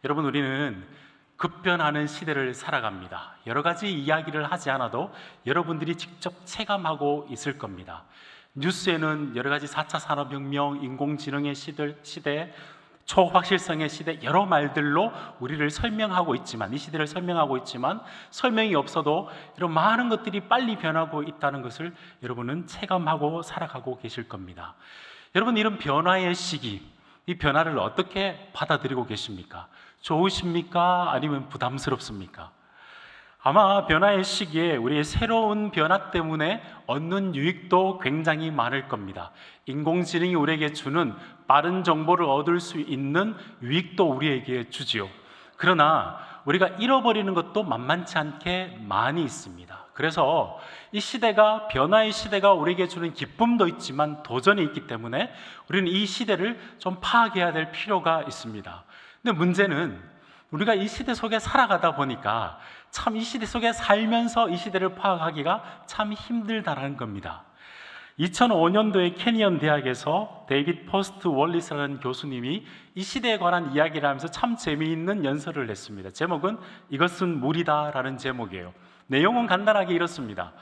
여러분, 우리는 급변하는 시대를 살아갑니다. 여러 가지 이야기를 하지 않아도 여러분들이 직접 체감하고 있을 겁니다. 뉴스에는 여러 가지 4차 산업혁명, 인공지능의 시대, 초확실성의 시대, 여러 말들로 우리를 설명하고 있지만, 이 시대를 설명하고 있지만 설명이 없어도 이런 많은 것들이 빨리 변하고 있다는 것을 여러분은 체감하고 살아가고 계실 겁니다. 여러분, 이런 변화의 시기, 이 변화를 어떻게 받아들이고 계십니까? 좋으십니까? 아니면 부담스럽습니까? 아마 변화의 시기에 우리의 새로운 변화 때문에 얻는 유익도 굉장히 많을 겁니다. 인공지능이 우리에게 주는 빠른 정보를 얻을 수 있는 유익도 우리에게 주지요. 그러나 우리가 잃어버리는 것도 만만치 않게 많이 있습니다. 그래서 이 시대가, 변화의 시대가 우리에게 주는 기쁨도 있지만 도전이 있기 때문에 우리는 이 시대를 좀 파악해야 될 필요가 있습니다. 근데 문제는 우리가 이 시대 속에 살아가다 보니까 참 이 시대 속에 살면서 이 시대를 파악하기가 참 힘들다는 겁니다. 2005년도에 캐니언 대학에서 데이빗 포스트 월리스라는 교수님이 이 시대에 관한 이야기를 하면서 참 재미있는 연설을 했습니다. 제목은 이것은 물이다라는 제목이에요. 내용은 간단하게 이렇습니다.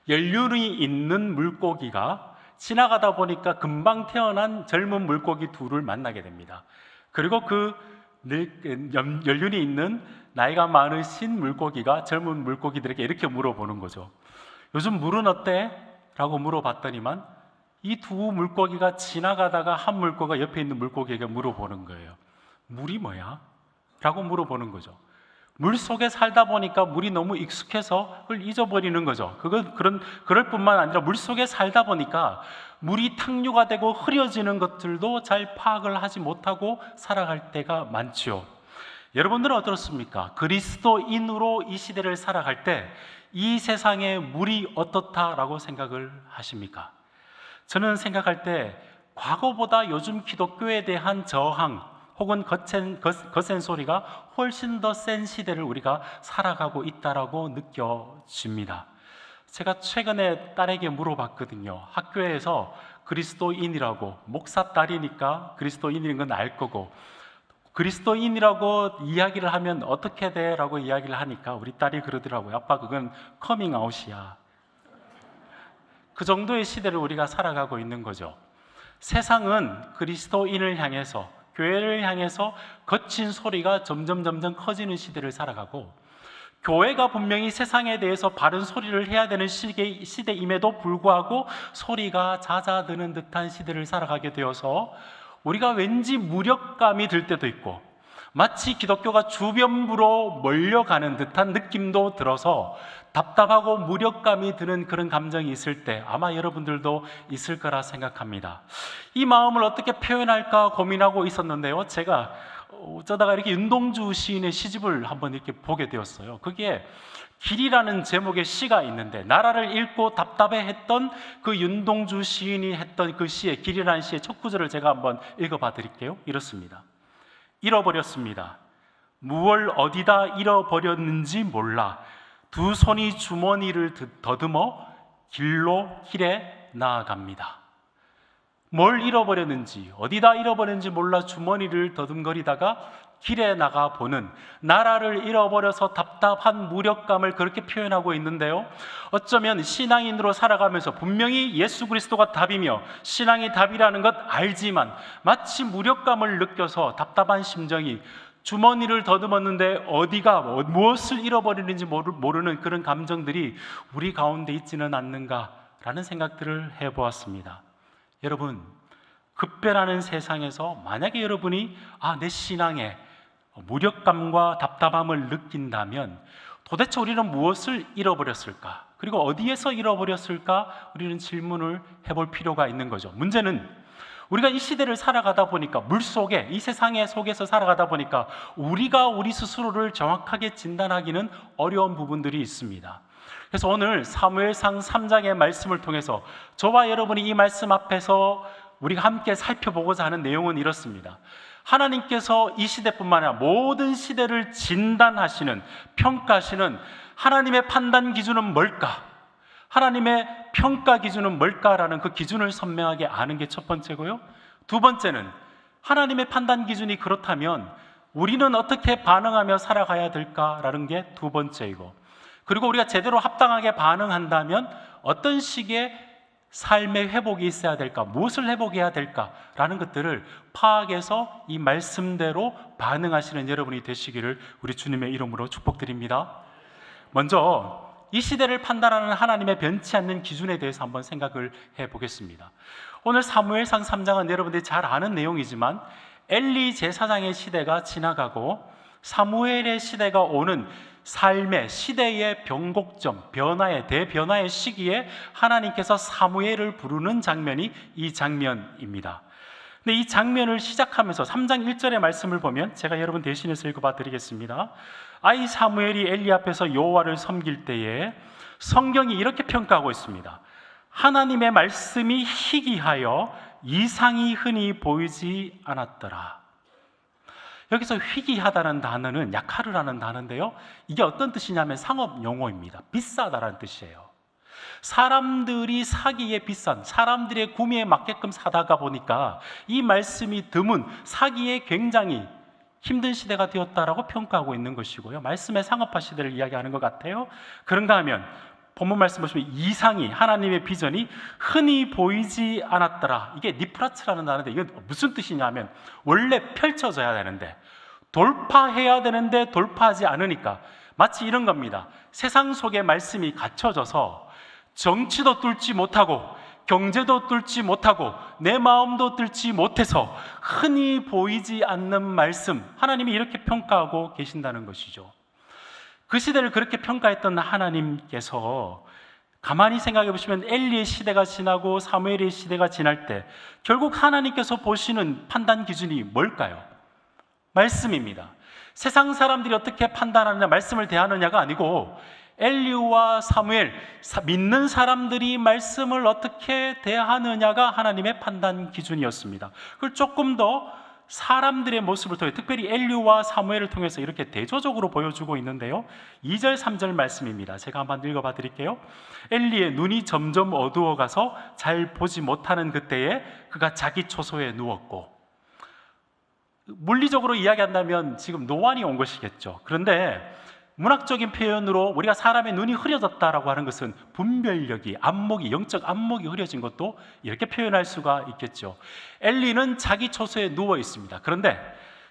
연륜이 있는 물고기가 지나가다 보니까 금방 태어난 젊은 물고기 둘을 만나게 됩니다. 그리고 그 연륜이 있는 나이가 많으신 물고기가 젊은 물고기들에게 이렇게 물어보는 거죠. 요즘 물은 어때? 라고 물어봤더니만 이 두 물고기가 지나가다가 한 물고기가 옆에 있는 물고기에게 물어보는 거예요. 물이 뭐야? 라고 물어보는 거죠. 물 속에 살다 보니까 물이 너무 익숙해서 그걸 잊어버리는 거죠. 그럴 뿐만 아니라 물 속에 살다 보니까 물이 탕류가 되고 흐려지는 것들도 잘 파악을 하지 못하고 살아갈 때가 많지요. 여러분들은 어떻습니까? 그리스도인으로 이 시대를 살아갈 때 이 세상의 물이 어떻다라고 생각을 하십니까? 저는 생각할 때 과거보다 요즘 기독교에 대한 저항 혹은 거센 소리가 훨씬 더 센 시대를 우리가 살아가고 있다라고 느껴집니다. 제가 최근에 딸에게 물어봤거든요. 학교에서 그리스도인이라고, 목사 딸이니까 그리스도인인 건 알 거고, 그리스도인이라고 이야기를 하면 어떻게 돼? 라고 이야기를 하니까 우리 딸이 그러더라고요. 아빠, 그건 커밍아웃이야. 그 정도의 시대를 우리가 살아가고 있는 거죠. 세상은 그리스도인을 향해서, 교회를 향해서 거친 소리가 점점 커지는 시대를 살아가고, 교회가 분명히 세상에 대해서 바른 소리를 해야 되는 시대임에도 불구하고 소리가 잦아드는 듯한 시대를 살아가게 되어서 우리가 왠지 무력감이 들 때도 있고, 마치 기독교가 주변부로 몰려가는 듯한 느낌도 들어서 답답하고 무력감이 드는 그런 감정이 있을 때 아마 여러분들도 있을 거라 생각합니다. 이 마음을 어떻게 표현할까 고민하고 있었는데요, 제가 어쩌다가 이렇게 윤동주 시인의 시집을 한번 이렇게 보게 되었어요. 그게 길이라는 제목의 시가 있는데, 나라를 잃고 답답해했던 그 윤동주 시인이 했던 그 시의, 길이라는 시의 첫 구절을 제가 한번 읽어봐 드릴게요. 이렇습니다. 잃어버렸습니다. 무얼 어디다 잃어버렸는지 몰라 두 손이 주머니를 더듬어 길에 나아갑니다. 뭘 잃어버렸는지, 어디다 잃어버렸는지 몰라 주머니를 더듬거리다가 길에 나가보는, 나라를 잃어버려서 답답한 무력감을 그렇게 표현하고 있는데요, 어쩌면 신앙인으로 살아가면서 분명히 예수 그리스도가 답이며 신앙이 답이라는 것 알지만 마치 무력감을 느껴서 답답한 심정이, 주머니를 더듬었는데 무엇을 잃어버리는지 모르는 그런 감정들이 우리 가운데 있지는 않는가라는 생각들을 해보았습니다. 여러분, 급변하는 세상에서 만약에 여러분이 내 신앙에 무력감과 답답함을 느낀다면 도대체 우리는 무엇을 잃어버렸을까? 그리고 어디에서 잃어버렸을까? 우리는 질문을 해볼 필요가 있는 거죠. 문제는 우리가 이 시대를 살아가다 보니까, 물속에, 이 세상의 속에서 살아가다 보니까 우리가 우리 스스로를 정확하게 진단하기는 어려운 부분들이 있습니다. 그래서 오늘 사무엘상 3장의 말씀을 통해서 저와 여러분이 이 말씀 앞에서 우리가 함께 살펴보고자 하는 내용은 이렇습니다. 하나님께서 이 시대뿐만 아니라 모든 시대를 진단하시는, 평가하시는 하나님의 판단 기준은 뭘까? 하나님의 평가 기준은 뭘까라는 그 기준을 선명하게 아는 게 첫 번째고요. 두 번째는 하나님의 판단 기준이 그렇다면 우리는 어떻게 반응하며 살아가야 될까라는 게 두 번째이고, 그리고 우리가 제대로 합당하게 반응한다면 어떤 식의 삶의 회복이 있어야 될까, 무엇을 회복해야 될까라는 것들을 파악해서 이 말씀대로 반응하시는 여러분이 되시기를 우리 주님의 이름으로 축복드립니다. 먼저 이 시대를 판단하는 하나님의 변치 않는 기준에 대해서 한번 생각을 해보겠습니다. 오늘 사무엘상 3장은 여러분들이 잘 아는 내용이지만 엘리 제사장의 시대가 지나가고 사무엘의 시대가 오는 삶의 시대의 변곡점, 변화의 대변화의 시기에 하나님께서 사무엘을 부르는 장면이 이 장면입니다. 근데 이 장면을 시작하면서 3장 1절의 말씀을 보면 제가 여러분 대신해서 읽어봐 드리겠습니다. 아이 사무엘이 엘리 앞에서 여호와를 섬길 때에 성경이 이렇게 평가하고 있습니다. 하나님의 말씀이 희귀하여 이상이 흔히 보이지 않았더라. 여기서 희귀하다는 단어는 약하르라는 단어인데요, 이게 어떤 뜻이냐면 상업 용어입니다. 비싸다라는 뜻이에요. 사람들이 사기에 비싼, 사람들의 구매에 맞게끔 사다가 보니까 이 말씀이 드문, 사기에 굉장히 힘든 시대가 되었다라고 평가하고 있는 것이고요, 말씀의 상업화 시대를 이야기하는 것 같아요. 그런가 하면 본문 말씀 보시면 이상이, 하나님의 비전이 흔히 보이지 않았더라. 이게 니프라츠라는 단어인데 이게 무슨 뜻이냐면 원래 펼쳐져야 되는데, 돌파해야 되는데 돌파하지 않으니까 마치 이런 겁니다. 세상 속에 말씀이 갇혀져서 정치도 뚫지 못하고 경제도 뚫지 못하고 내 마음도 뚫지 못해서 흔히 보이지 않는 말씀, 하나님이 이렇게 평가하고 계신다는 것이죠. 그 시대를 그렇게 평가했던 하나님께서 가만히 생각해 보시면 엘리의 시대가 지나고 사무엘의 시대가 지날 때 결국 하나님께서 보시는 판단 기준이 뭘까요? 말씀입니다. 세상 사람들이 어떻게 판단하느냐, 말씀을 대하느냐가 아니고 엘리와 사무엘, 믿는 사람들이 말씀을 어떻게 대하느냐가 하나님의 판단 기준이었습니다. 그걸 조금 더 사람들의 모습을 통해, 특별히 엘리와 사무엘을 통해서 이렇게 대조적으로 보여주고 있는데요, 2절 3절 말씀입니다. 제가 한번 읽어봐 드릴게요. 엘리의 눈이 점점 어두워가서 잘 보지 못하는 그때에 그가 자기 초소에 누웠고, 물리적으로 이야기한다면 지금 노안이 온 것이겠죠. 그런데 문학적인 표현으로 우리가 사람의 눈이 흐려졌다라고 하는 것은 분별력이, 안목이, 영적 안목이 흐려진 것도 이렇게 표현할 수가 있겠죠. 엘리는 자기 처소에 누워 있습니다. 그런데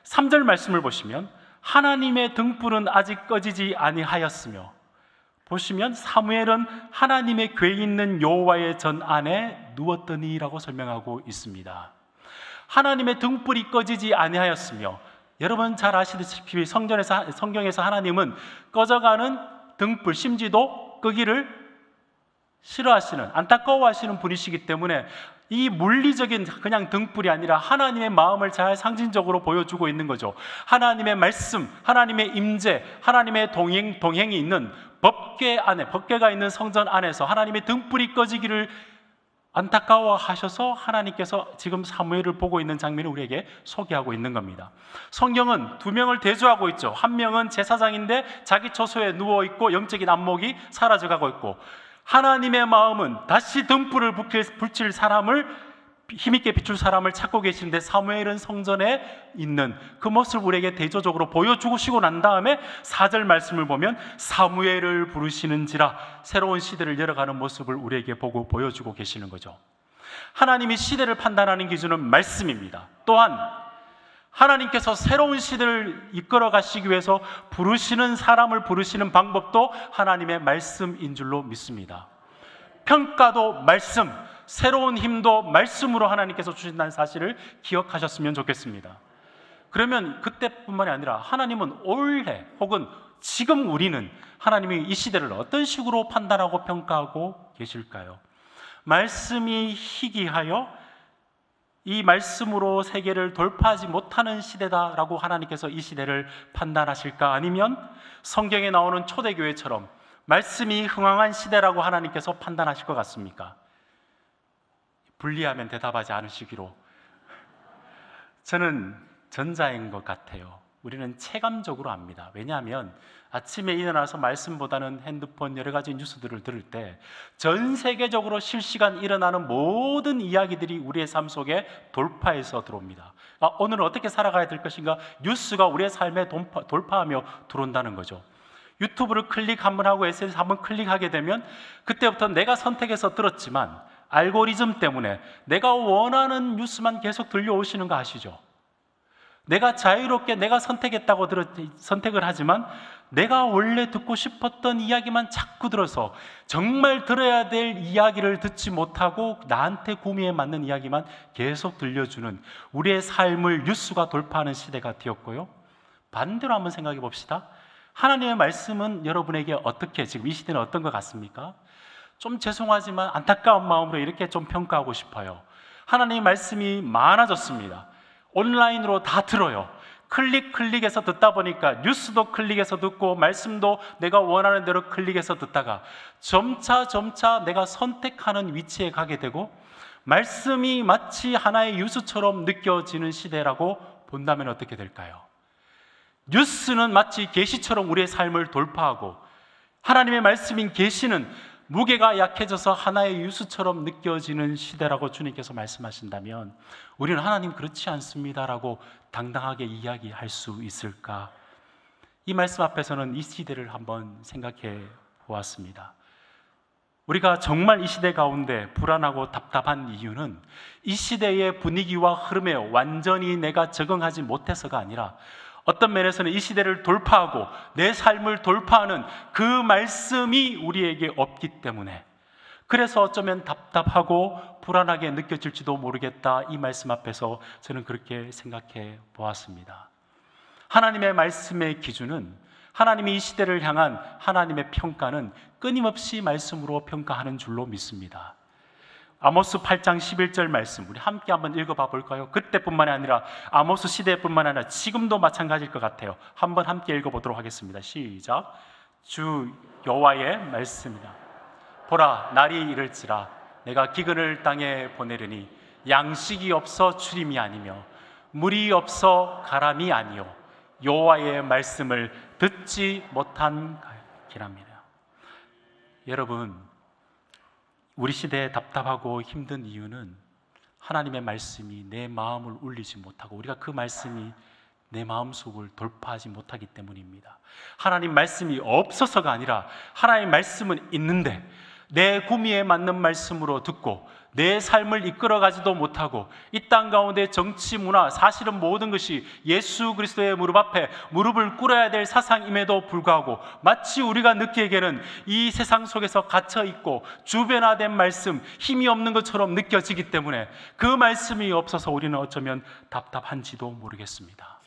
3절 말씀을 보시면 하나님의 등불은 아직 꺼지지 아니하였으며, 보시면 사무엘은 하나님의 궤 있는 여호와의 전 안에 누웠더니라고 설명하고 있습니다. 하나님의 등불이 꺼지지 아니하였으며, 여러분 잘 아시다시피 성경에서 하나님은 꺼져가는 등불, 심지도 끄기를 싫어하시는, 안타까워하시는 분이시기 때문에 이 물리적인 그냥 등불이 아니라 하나님의 마음을 잘 상징적으로 보여주고 있는 거죠. 하나님의 말씀, 하나님의 임재, 하나님의 동행이 있는 법궤 안에, 법궤가 있는 성전 안에서 하나님의 등불이 꺼지기를 안타까워하셔서 하나님께서 지금 사무엘을 보고 있는 장면을 우리에게 소개하고 있는 겁니다. 성경은 두 명을 대조하고 있죠. 한 명은 제사장인데 자기 처소에 누워있고 영적인 안목이 사라져가고 있고, 하나님의 마음은 다시 등불을 붙일 사람을, 힘있게 비출 사람을 찾고 계시는데 사무엘은 성전에 있는 그 모습을 우리에게 대조적으로 보여주시고 난 다음에 4절 말씀을 보면 사무엘을 부르시는지라, 새로운 시대를 열어가는 모습을 우리에게 보여주고 계시는 거죠. 하나님이 시대를 판단하는 기준은 말씀입니다. 또한 하나님께서 새로운 시대를 이끌어 가시기 위해서 부르시는 사람을 부르시는 방법도 하나님의 말씀인 줄로 믿습니다. 평가도 말씀, 새로운 힘도 말씀으로 하나님께서 주신다는 사실을 기억하셨으면 좋겠습니다. 그러면 그때뿐만이 아니라 하나님은 올해 혹은 지금 우리는 하나님이 이 시대를 어떤 식으로 판단하고 평가하고 계실까요? 말씀이 희귀하여 이 말씀으로 세계를 돌파하지 못하는 시대다라고 하나님께서 이 시대를 판단하실까? 아니면 성경에 나오는 초대교회처럼 말씀이 흥황한 시대라고 하나님께서 판단하실 것 같습니까? 불리하면 대답하지 않으시기로. 저는 전자인 것 같아요. 우리는 체감적으로 압니다. 왜냐하면 아침에 일어나서 말씀보다는 핸드폰 여러 가지 뉴스들을 들을 때 전 세계적으로 실시간 일어나는 모든 이야기들이 우리의 삶 속에 돌파해서 들어옵니다. 오늘은 어떻게 살아가야 될 것인가? 뉴스가 우리의 삶에 돌파하며 들어온다는 거죠. 유튜브를 클릭 한번 하고 SNS 한번 클릭하게 되면 그때부터 내가 선택해서 들었지만 알고리즘 때문에 내가 원하는 뉴스만 계속 들려오시는 거 아시죠? 내가 자유롭게 내가 선택했다고 선택을 하지만 내가 원래 듣고 싶었던 이야기만 자꾸 들어서 정말 들어야 될 이야기를 듣지 못하고 나한테 구미에 맞는 이야기만 계속 들려주는 우리의 삶을 뉴스가 돌파하는 시대가 되었고요. 반대로 한번 생각해 봅시다. 하나님의 말씀은 여러분에게 어떻게 지금 이 시대는 어떤 것 같습니까? 좀 죄송하지만 안타까운 마음으로 이렇게 좀 평가하고 싶어요. 하나님의 말씀이 많아졌습니다. 온라인으로 다 들어요. 클릭해서 듣다 보니까 뉴스도 클릭해서 듣고 말씀도 내가 원하는 대로 클릭해서 듣다가 점차 내가 선택하는 위치에 가게 되고 말씀이 마치 하나의 뉴스처럼 느껴지는 시대라고 본다면 어떻게 될까요? 뉴스는 마치 계시처럼 우리의 삶을 돌파하고 하나님의 말씀인 계시는 무게가 약해져서 하나의 뉴스처럼 느껴지는 시대라고 주님께서 말씀하신다면 우리는 하나님 그렇지 않습니다라고 당당하게 이야기할 수 있을까? 이 말씀 앞에서는 이 시대를 한번 생각해 보았습니다. 우리가 정말 이 시대 가운데 불안하고 답답한 이유는 이 시대의 분위기와 흐름에 완전히 내가 적응하지 못해서가 아니라 어떤 면에서는 이 시대를 돌파하고 내 삶을 돌파하는 그 말씀이 우리에게 없기 때문에 그래서 어쩌면 답답하고 불안하게 느껴질지도 모르겠다. 이 말씀 앞에서 저는 그렇게 생각해 보았습니다. 하나님의 말씀의 기준은 하나님이 이 시대를 향한 하나님의 평가는 끊임없이 말씀으로 평가하는 줄로 믿습니다. 아모스 8장 11절 말씀 우리 함께 한번 읽어봐 볼까요? 그때뿐만이 아니라 아모스 시대뿐만 아니라 지금도 마찬가지일 것 같아요. 한번 함께 읽어보도록 하겠습니다. 시작. 주 여호와의 말씀이다. 보라 날이 이를지라 내가 기근을 땅에 보내리니 양식이 없어 추림이 아니며 물이 없어 가람이 아니요 여호와의 말씀을 듣지 못한 기랍니다. 여러분, 우리 시대에 답답하고 힘든 이유는 하나님의 말씀이 내 마음을 울리지 못하고 우리가 그 말씀이 내 마음속을 돌파하지 못하기 때문입니다. 하나님 말씀이 없어서가 아니라 하나님 말씀은 있는데 내 구미에 맞는 말씀으로 듣고 내 삶을 이끌어가지도 못하고 이 땅 가운데 정치, 문화, 사실은 모든 것이 예수 그리스도의 무릎 앞에 무릎을 꿇어야 될 사상임에도 불구하고 마치 우리가 느끼기에는 이 세상 속에서 갇혀있고 주변화된 말씀, 힘이 없는 것처럼 느껴지기 때문에 그 말씀이 없어서 우리는 어쩌면 답답한지도 모르겠습니다.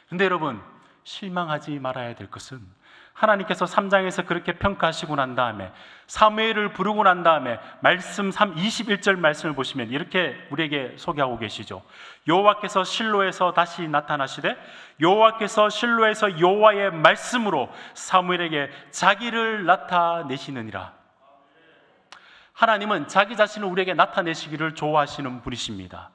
그런데 여러분, 실망하지 말아야 될 것은 하나님께서 3장에서 그렇게 평가하시고 난 다음에 사무엘을 부르고 난 다음에 말씀 21절 말씀을 보시면 이렇게 우리에게 소개하고 계시죠. 여호와께서 실로에서 다시 나타나시되 여호와께서 실로에서 여호와의 말씀으로 사무엘에게 자기를 나타내시느니라. 하나님은 자기 자신을 우리에게 나타내시기를 좋아하시는 분이십니다.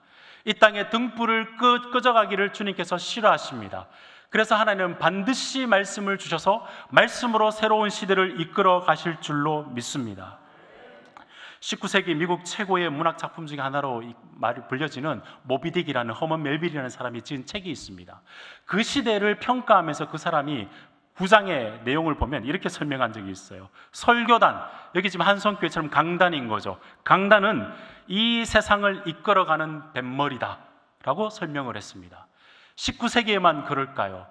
이 땅에 등불을 꺼져가기를 주님께서 싫어하십니다. 그래서 하나님은 반드시 말씀을 주셔서 말씀으로 새로운 시대를 이끌어 가실 줄로 믿습니다. 19세기 미국 최고의 문학 작품 중에 하나로 말이 불려지는 모비딕이라는 허먼 멜빌이라는 사람이 지은 책이 있습니다. 그 시대를 평가하면서 그 사람이 9장의 내용을 보면 이렇게 설명한 적이 있어요. 설교단, 여기 지금 한성교회처럼 강단인 거죠. 강단은 이 세상을 이끌어가는 뱃머리다 라고 설명을 했습니다. 19세기에만 그럴까요?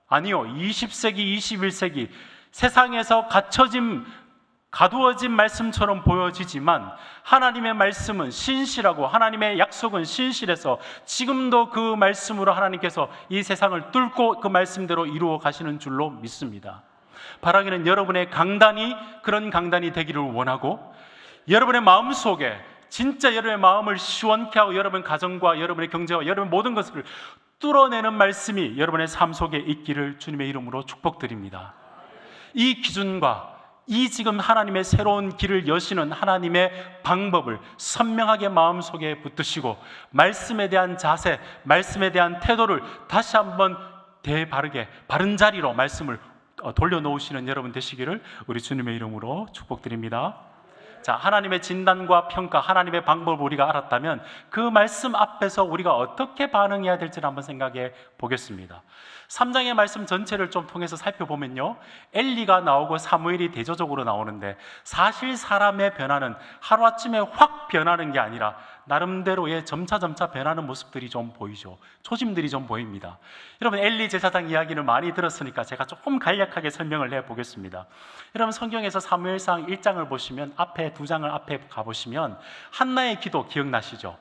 아니요. 20세기, 21세기 세상에서 가두어진 말씀처럼 보여지지만 하나님의 말씀은 신실하고 하나님의 약속은 신실해서 지금도 그 말씀으로 하나님께서 이 세상을 뚫고 그 말씀대로 이루어 가시는 줄로 믿습니다. 바라기는 여러분의 강단이 그런 강단이 되기를 원하고 여러분의 마음속에 진짜 여러분의 마음을 시원케 하고 여러분 가정과 여러분의 경제와 여러분 모든 것을 뚫어내는 말씀이 여러분의 삶 속에 있기를 주님의 이름으로 축복드립니다. 이 기준과 이 지금 하나님의 새로운 길을 여시는 하나님의 방법을 선명하게 마음속에 붙드시고 말씀에 대한 자세, 말씀에 대한 태도를 다시 한번 대바르게 바른 자리로 말씀을 돌려놓으시는 여러분 되시기를 우리 주님의 이름으로 축복드립니다. 자, 하나님의 진단과 평가, 하나님의 방법을 우리가 알았다면 그 말씀 앞에서 우리가 어떻게 반응해야 될지를 한번 생각해 보겠습니다. 3장의 말씀 전체를 좀 통해서 살펴보면요, 엘리가 나오고 사무엘이 대조적으로 나오는데 사실 사람의 변화는 하루아침에 확 변하는 게 아니라 나름대로의 점차 변하는 모습들이 좀 보이죠. 초짐들이 좀 보입니다. 여러분, 엘리 제사장 이야기를 많이 들었으니까 제가 조금 간략하게 설명을 해보겠습니다. 여러분, 성경에서 사무엘상 1장을 보시면 앞에 2장을 앞에 가보시면 한나의 기도 기억나시죠?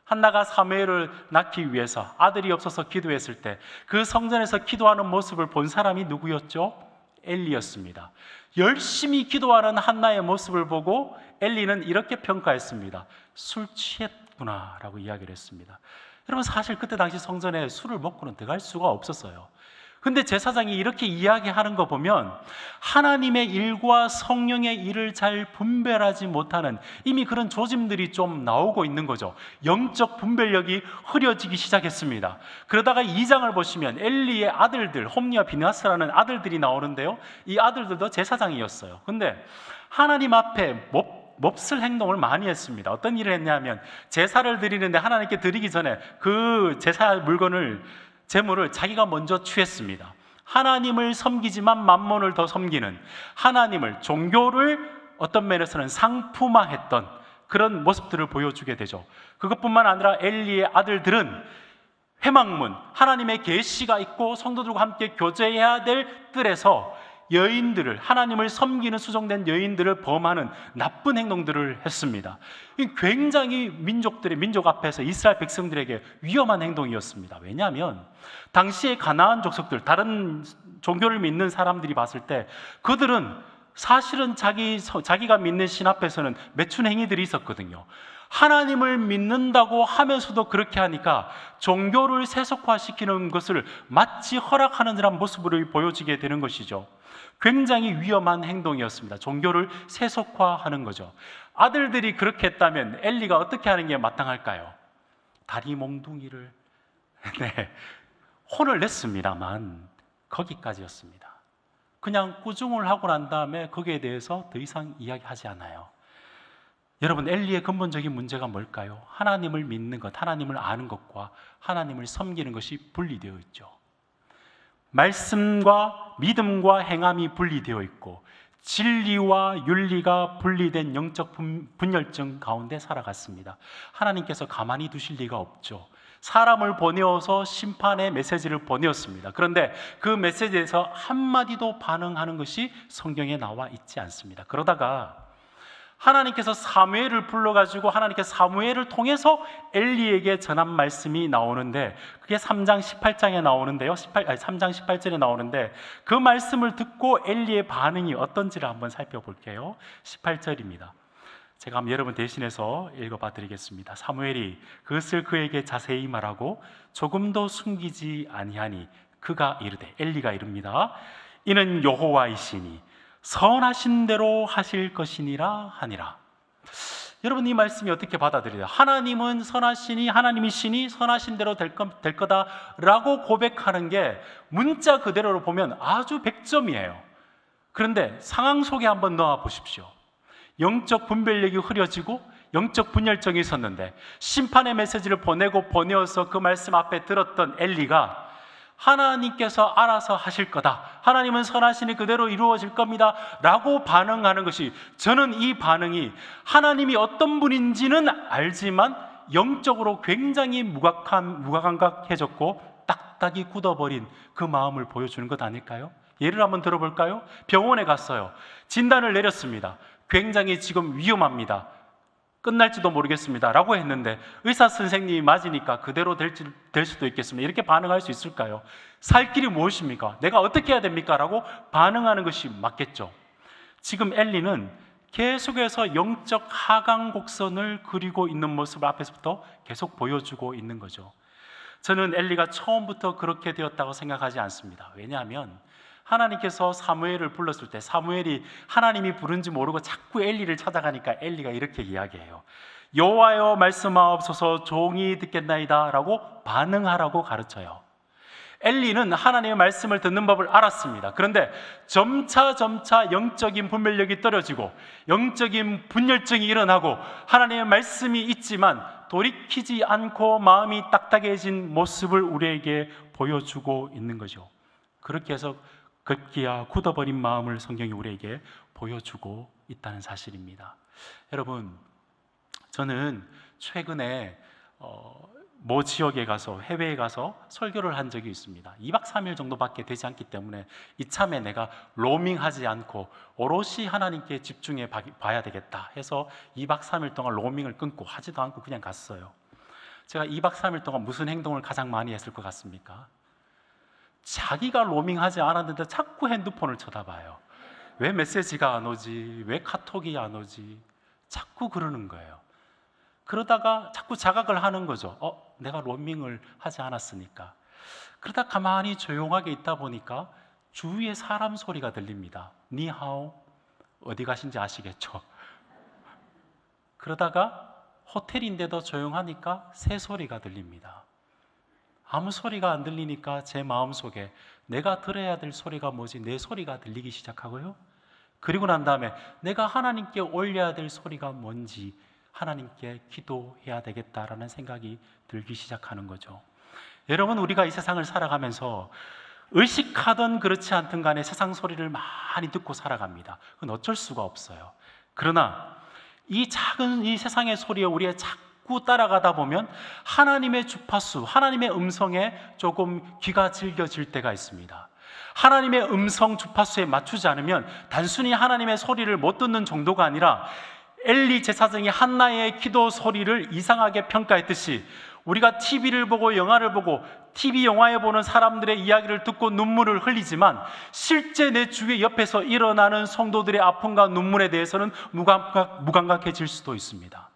한나가 사무엘을 낳기 위해서 아들이 없어서 기도했을 때 그 성전에서 기도하는 모습을 본 사람이 누구였죠? 엘리였습니다. 열심히 기도하는 한나의 모습을 보고 엘리는 이렇게 평가했습니다. 술 취했구나 라고 이야기를 했습니다. 여러분, 사실 그때 당시 성전에 술을 먹고는 들어갈 수가 없었어요. 근데 제사장이 이렇게 이야기하는 거 보면 하나님의 일과 성령의 일을 잘 분별하지 못하는 이미 그런 조짐들이 좀 나오고 있는 거죠. 영적 분별력이 흐려지기 시작했습니다. 그러다가 2장을 보시면 엘리의 아들들, 홈리와 비느하스라는 아들들이 나오는데요, 이 아들들도 제사장이었어요. 근데 하나님 앞에 몹쓸 행동을 많이 했습니다. 어떤 일을 했냐면 제사를 드리는데 하나님께 드리기 전에 그 제사 물건을 재물을 자기가 먼저 취했습니다. 하나님을 섬기지만 만몬을 더 섬기는, 하나님을, 종교를 어떤 면에서는 상품화했던 그런 모습들을 보여주게 되죠. 그것뿐만 아니라 엘리의 아들들은 회막문, 하나님의 계시가 있고 성도들과 함께 교제해야 될 뜰에서 여인들을, 하나님을 섬기는 수종된 여인들을 범하는 나쁜 행동들을 했습니다. 굉장히 민족 앞에서 이스라엘 백성들에게 위험한 행동이었습니다. 왜냐하면 당시의 가나안 족속들, 다른 종교를 믿는 사람들이 봤을 때 그들은 사실은 자기가 믿는 신 앞에서는 매춘 행위들이 있었거든요. 하나님을 믿는다고 하면서도 그렇게 하니까 종교를 세속화시키는 것을 마치 허락하는 듯한 모습으로 보여지게 되는 것이죠. 굉장히 위험한 행동이었습니다. 종교를 세속화하는 거죠. 아들들이 그렇게 했다면 엘리가 어떻게 하는 게 마땅할까요? 다리 몽둥이를 혼을 냈습니다만 거기까지였습니다. 그냥 꾸중을 하고 난 다음에 거기에 대해서 더 이상 이야기하지 않아요. 여러분, 엘리의 근본적인 문제가 뭘까요? 하나님을 믿는 것, 하나님을 아는 것과 하나님을 섬기는 것이 분리되어 있죠. 말씀과 믿음과 행함이 분리되어 있고 진리와 윤리가 분리된 영적 분열증 가운데 살아갔습니다. 하나님께서 가만히 두실 리가 없죠. 사람을 보내어서 심판의 메시지를 보내었습니다. 그런데 그 메시지에서 한마디도 반응하는 것이 성경에 나와 있지 않습니다. 그러다가 하나님께서 사무엘을 불러가지고 하나님께서 사무엘을 통해서 엘리에게 전한 말씀이 나오는데 그게 3장 18장에 나오는데요. 3장 18절에 나오는데 그 말씀을 듣고 엘리의 반응이 어떤지를 한번 살펴볼게요. 18절입니다. 제가 한번 여러분 대신해서 읽어봐 드리겠습니다. 사무엘이 그것을 그에게 자세히 말하고 조금도 숨기지 아니하니 그가 이르되, 엘리가 이릅니다. 이는 여호와이시니 선하신 대로 하실 것이니라 하니라. 여러분, 이 말씀이 어떻게 받아들여요? 하나님은 선하시니, 하나님이시니 선하신 대로 될 거다라고 고백하는 게 문자 그대로로 보면 아주 100점이에요. 그런데 상황 속에 한번 넣어 보십시오. 영적 분별력이 흐려지고 영적 분열증이 있었는데 심판의 메시지를 보내어서 그 말씀 앞에 들었던 엘리가 하나님께서 알아서 하실 거다, 하나님은 선하시니 그대로 이루어질 겁니다 라고 반응하는 것이, 저는 이 반응이 하나님이 어떤 분인지는 알지만 영적으로 굉장히 무감각해졌고 딱딱이 굳어버린 그 마음을 보여주는 것 아닐까요? 예를 한번 들어볼까요? 병원에 갔어요. 진단을 내렸습니다. 굉장히 지금 위험합니다, 끝날지도 모르겠습니다 라고 했는데 의사 선생님이 맞으니까 그대로 될 수도 있겠습니다, 이렇게 반응할 수 있을까요? 살 길이 무엇입니까? 내가 어떻게 해야 됩니까? 라고 반응하는 것이 맞겠죠. 지금 엘리는 계속해서 영적 하강 곡선을 그리고 있는 모습을 앞에서부터 계속 보여주고 있는 거죠. 저는 엘리가 처음부터 그렇게 되었다고 생각하지 않습니다. 왜냐하면 하나님께서 사무엘을 불렀을 때 사무엘이 하나님이 부른지 모르고 자꾸 엘리를 찾아가니까 엘리가 이렇게 이야기해요. 여호와여 말씀하옵소서, 종이 듣겠나이다 라고 반응하라고 가르쳐요. 엘리는 하나님의 말씀을 듣는 법을 알았습니다. 그런데 점차 영적인 분별력이 떨어지고 영적인 분열증이 일어나고 하나님의 말씀이 있지만 돌이키지 않고 마음이 딱딱해진 모습을 우리에게 보여주고 있는 거죠. 그렇게 해서 급기야 굳어버린 마음을 성경이 우리에게 보여주고 있다는 사실입니다. 여러분, 저는 최근에 모 지역에 가서, 해외에 가서 설교를 한 적이 있습니다. 2박 3일 정도밖에 되지 않기 때문에 이참에 내가 로밍하지 않고 오롯이 하나님께 집중해 봐야 되겠다 해서 2박 3일 동안 로밍을 끊고 하지도 않고 그냥 갔어요. 제가 2박 3일 동안 무슨 행동을 가장 많이 했을 것 같습니까? 자기가 로밍하지 않았는데 자꾸 핸드폰을 쳐다봐요. 왜 메시지가 안 오지? 왜 카톡이 안 오지? 자꾸 그러는 거예요. 그러다가 자꾸 자각을 하는 거죠. 내가 로밍을 하지 않았으니까. 그러다 가만히 조용하게 있다 보니까 주위에 사람 소리가 들립니다. 니하오, 어디 가신지 아시겠죠? 그러다가 호텔인데도 조용하니까 새 소리가 들립니다. 아무 소리가 안 들리니까 제 마음속에 내가 들어야 될 소리가 뭐지? 내 소리가 들리기 시작하고요. 그리고 난 다음에 내가 하나님께 올려야 될 소리가 뭔지 하나님께 기도해야 되겠다라는 생각이 들기 시작하는 거죠. 여러분, 우리가 이 세상을 살아가면서 의식하든 그렇지 않든 간에 세상 소리를 많이 듣고 살아갑니다. 그건 어쩔 수가 없어요. 그러나 이 작은 이 세상의 소리에 우리가 자꾸 따라가다 보면 하나님의 주파수, 하나님의 음성에 조금 귀가 즐겨질 때가 있습니다. 하나님의 음성 주파수에 맞추지 않으면 단순히 하나님의 소리를 못 듣는 정도가 아니라 엘리 제사장이 한나의 기도 소리를 이상하게 평가했듯이 우리가 TV를 보고 영화를 보고 TV 영화에 보는 사람들의 이야기를 듣고 눈물을 흘리지만 실제 내 주위에 옆에서 일어나는 성도들의 아픔과 눈물에 대해서는 무감각해질 수도 있습니다.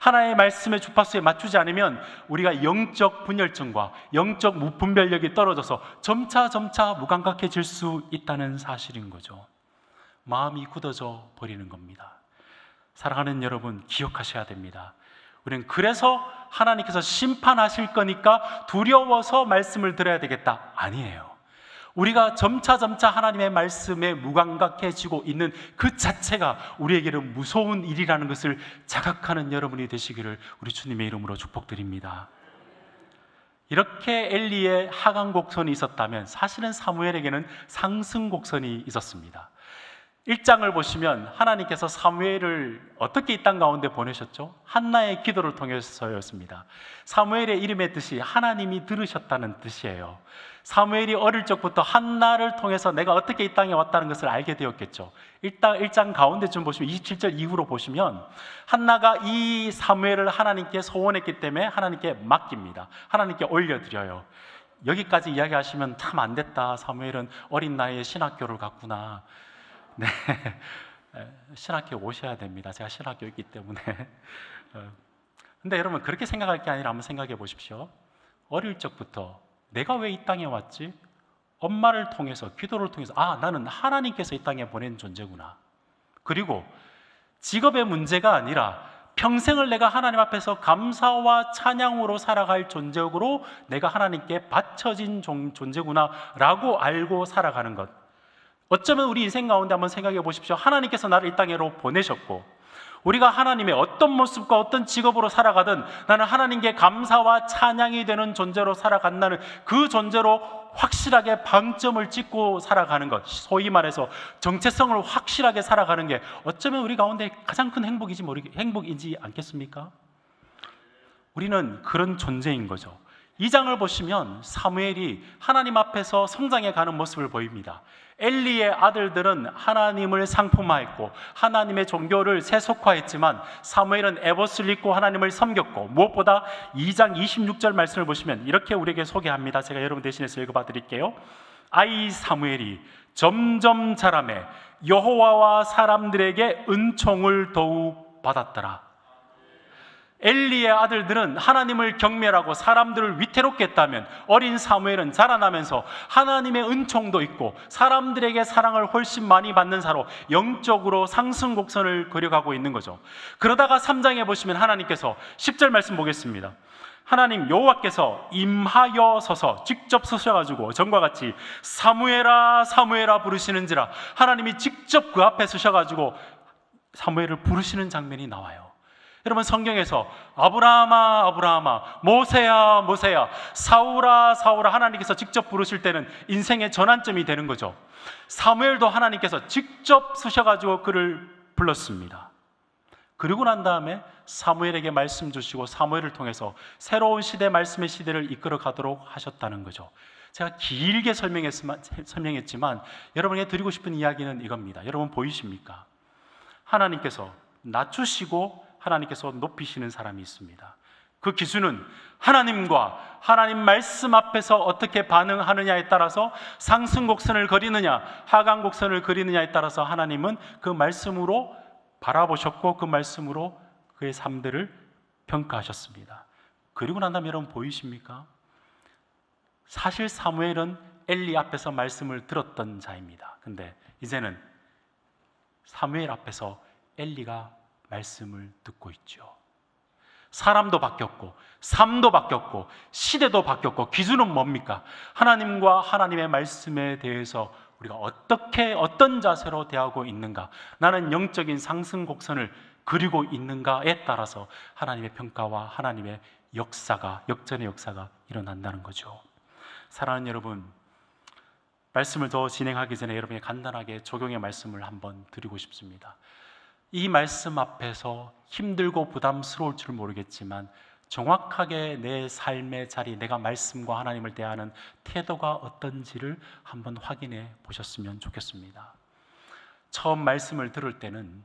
하나님의 말씀의 주파수에 맞추지 않으면 우리가 영적 분열증과 영적 무분별력이 떨어져서 점차 무감각해질 수 있다는 사실인 거죠. 마음이 굳어져 버리는 겁니다. 사랑하는 여러분, 기억하셔야 됩니다. 우리는 그래서 하나님께서 심판하실 거니까 두려워서 말씀을 들어야 되겠다, 아니에요. 우리가 점차 하나님의 말씀에 무감각해지고 있는 그 자체가 우리에게는 무서운 일이라는 것을 자각하는 여러분이 되시기를 우리 주님의 이름으로 축복드립니다. 이렇게 엘리의 하강 곡선이 있었다면 사실은 사무엘에게는 상승 곡선이 있었습니다. 1장을 보시면 하나님께서 사무엘을 어떻게 이 땅 가운데 보내셨죠? 한나의 기도를 통해서였습니다. 사무엘의 이름의 뜻이 하나님이 들으셨다는 뜻이에요. 사무엘이 어릴 적부터 한나를 통해서 내가 어떻게 이 땅에 왔다는 것을 알게 되었겠죠. 1장 가운데쯤 보시면 27절 이후로 보시면 한나가 이 사무엘을 하나님께 소원했기 때문에 하나님께 맡깁니다. 하나님께 올려드려요. 여기까지 이야기하시면 참 안 됐다. 사무엘은 어린 나이에 신학교를 갔구나. 네, 신학교 오셔야 됩니다. 제가 신학교 있기 때문에. 근데 여러분, 그렇게 생각할 게 아니라 한번 생각해 보십시오. 어릴 적부터 내가 왜 이 땅에 왔지? 엄마를 통해서, 기도를 통해서 나는 하나님께서 이 땅에 보낸 존재구나. 그리고 직업의 문제가 아니라 평생을 내가 하나님 앞에서 감사와 찬양으로 살아갈 존재로 내가 하나님께 바쳐진 존재구나 라고 알고 살아가는 것. 어쩌면 우리 인생 가운데 한번 생각해 보십시오. 하나님께서 나를 이 땅으로 보내셨고 우리가 하나님의 어떤 모습과 어떤 직업으로 살아가든 나는 하나님께 감사와 찬양이 되는 존재로 살아간다는 그 존재로 확실하게 방점을 찍고 살아가는 것, 소위 말해서 정체성을 확실하게 살아가는 게 어쩌면 우리 가운데 가장 큰 행복이지 않겠습니까? 우리는 그런 존재인 거죠. 2장을 보시면 사무엘이 하나님 앞에서 성장해 가는 모습을 보입니다. 엘리의 아들들은 하나님을 상품화했고 하나님의 종교를 세속화했지만 사무엘은 에봇을 입고 하나님을 섬겼고 무엇보다 2장 26절 말씀을 보시면 이렇게 우리에게 소개합니다. 제가 여러분 대신해서 읽어봐 드릴게요. 아이 사무엘이 점점 자라매 여호와와 사람들에게 은총을 더욱 받았더라. 엘리의 아들들은 하나님을 경멸하고 사람들을 위태롭게 했다면 어린 사무엘은 자라나면서 하나님의 은총도 있고 사람들에게 사랑을 훨씬 많이 받는 사로 영적으로 상승 곡선을 그려가고 있는 거죠. 그러다가 3장에 보시면 하나님께서 10절 말씀 보겠습니다. 하나님 여호와께서 임하여 서서 직접 서셔가지고 전과 같이 사무엘아 사무엘아 부르시는지라 하나님이 직접 그 앞에 서셔가지고 사무엘을 부르시는 장면이 나와요. 여러분 성경에서 아브라함아 아브라함아 모세야 모세야 사울아 사울아 하나님께서 직접 부르실 때는 인생의 전환점이 되는 거죠. 사무엘도 하나님께서 직접 서셔가지고 그를 불렀습니다. 그리고 난 다음에 사무엘에게 말씀 주시고 사무엘을 통해서 새로운 시대 말씀의 시대를 이끌어 가도록 하셨다는 거죠. 제가 길게 설명했지만 여러분에게 드리고 싶은 이야기는 이겁니다. 여러분 보이십니까? 하나님께서 낮추시고 하나님께서 높이시는 사람이 있습니다. 그 기준은 하나님과 하나님 말씀 앞에서 어떻게 반응하느냐에 따라서 상승곡선을 그리느냐 하강곡선을 그리느냐에 따라서 하나님은 그 말씀으로 바라보셨고 그 말씀으로 그의 삶들을 평가하셨습니다. 그리고 난 다음에 여러분 보이십니까? 사실 사무엘은 엘리 앞에서 말씀을 들었던 자입니다. 근데 이제는 사무엘 앞에서 엘리가 말씀을 듣고 있죠. 사람도 바뀌었고 삶도 바뀌었고 시대도 바뀌었고 기준은 뭡니까? 하나님과 하나님의 말씀에 대해서 우리가 어떤 자세로 대하고 있는가, 나는 영적인 상승 곡선을 그리고 있는가에 따라서 하나님의 평가와 하나님의 역전의 역사가 일어난다는 거죠. 사랑하는 여러분, 말씀을 더 진행하기 전에 여러분이 간단하게 적용의 말씀을 한번 드리고 싶습니다. 이 말씀 앞에서 힘들고 부담스러울 줄 모르겠지만 정확하게 내 삶의 자리, 내가 말씀과 하나님을 대하는 태도가 어떤지를 한번 확인해 보셨으면 좋겠습니다. 처음 말씀을 들을 때는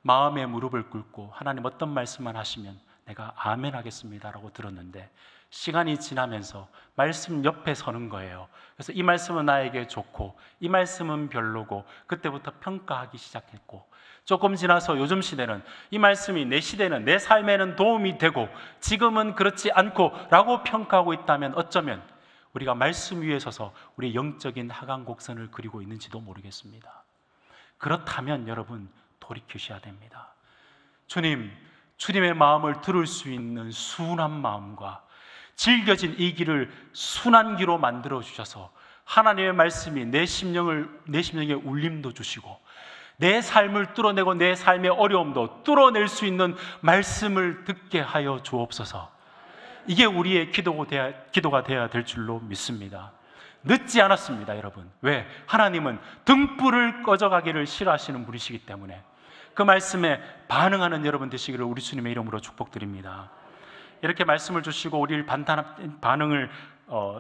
마음의 무릎을 꿇고 하나님 어떤 말씀만 하시면 내가 아멘 하겠습니다 라고 들었는데 시간이 지나면서 말씀 옆에 서는 거예요. 그래서 이 말씀은 나에게 좋고 이 말씀은 별로고 그때부터 평가하기 시작했고, 조금 지나서 요즘 시대는 이 말씀이 내 시대는 내 삶에는 도움이 되고 지금은 그렇지 않고 라고 평가하고 있다면 어쩌면 우리가 말씀 위에 서서 우리의 영적인 하강곡선을 그리고 있는지도 모르겠습니다. 그렇다면 여러분 돌이키셔야 됩니다. 주님의 마음을 들을 수 있는 순한 마음과 질겨진 이 길을 순한 길로 만들어 주셔서 하나님의 말씀이 내 심령에 울림도 주시고 내 삶을 뚫어내고 내 삶의 어려움도 뚫어낼 수 있는 말씀을 듣게 하여 주옵소서. 이게 우리의 기도가 되어야 될 줄로 믿습니다. 늦지 않았습니다, 여러분. 왜? 하나님은 등불을 꺼져가기를 싫어하시는 분이시기 때문에 그 말씀에 반응하는 여러분 되시기를 우리 주님의 이름으로 축복드립니다. 이렇게 말씀을 주시고 우리를 반응을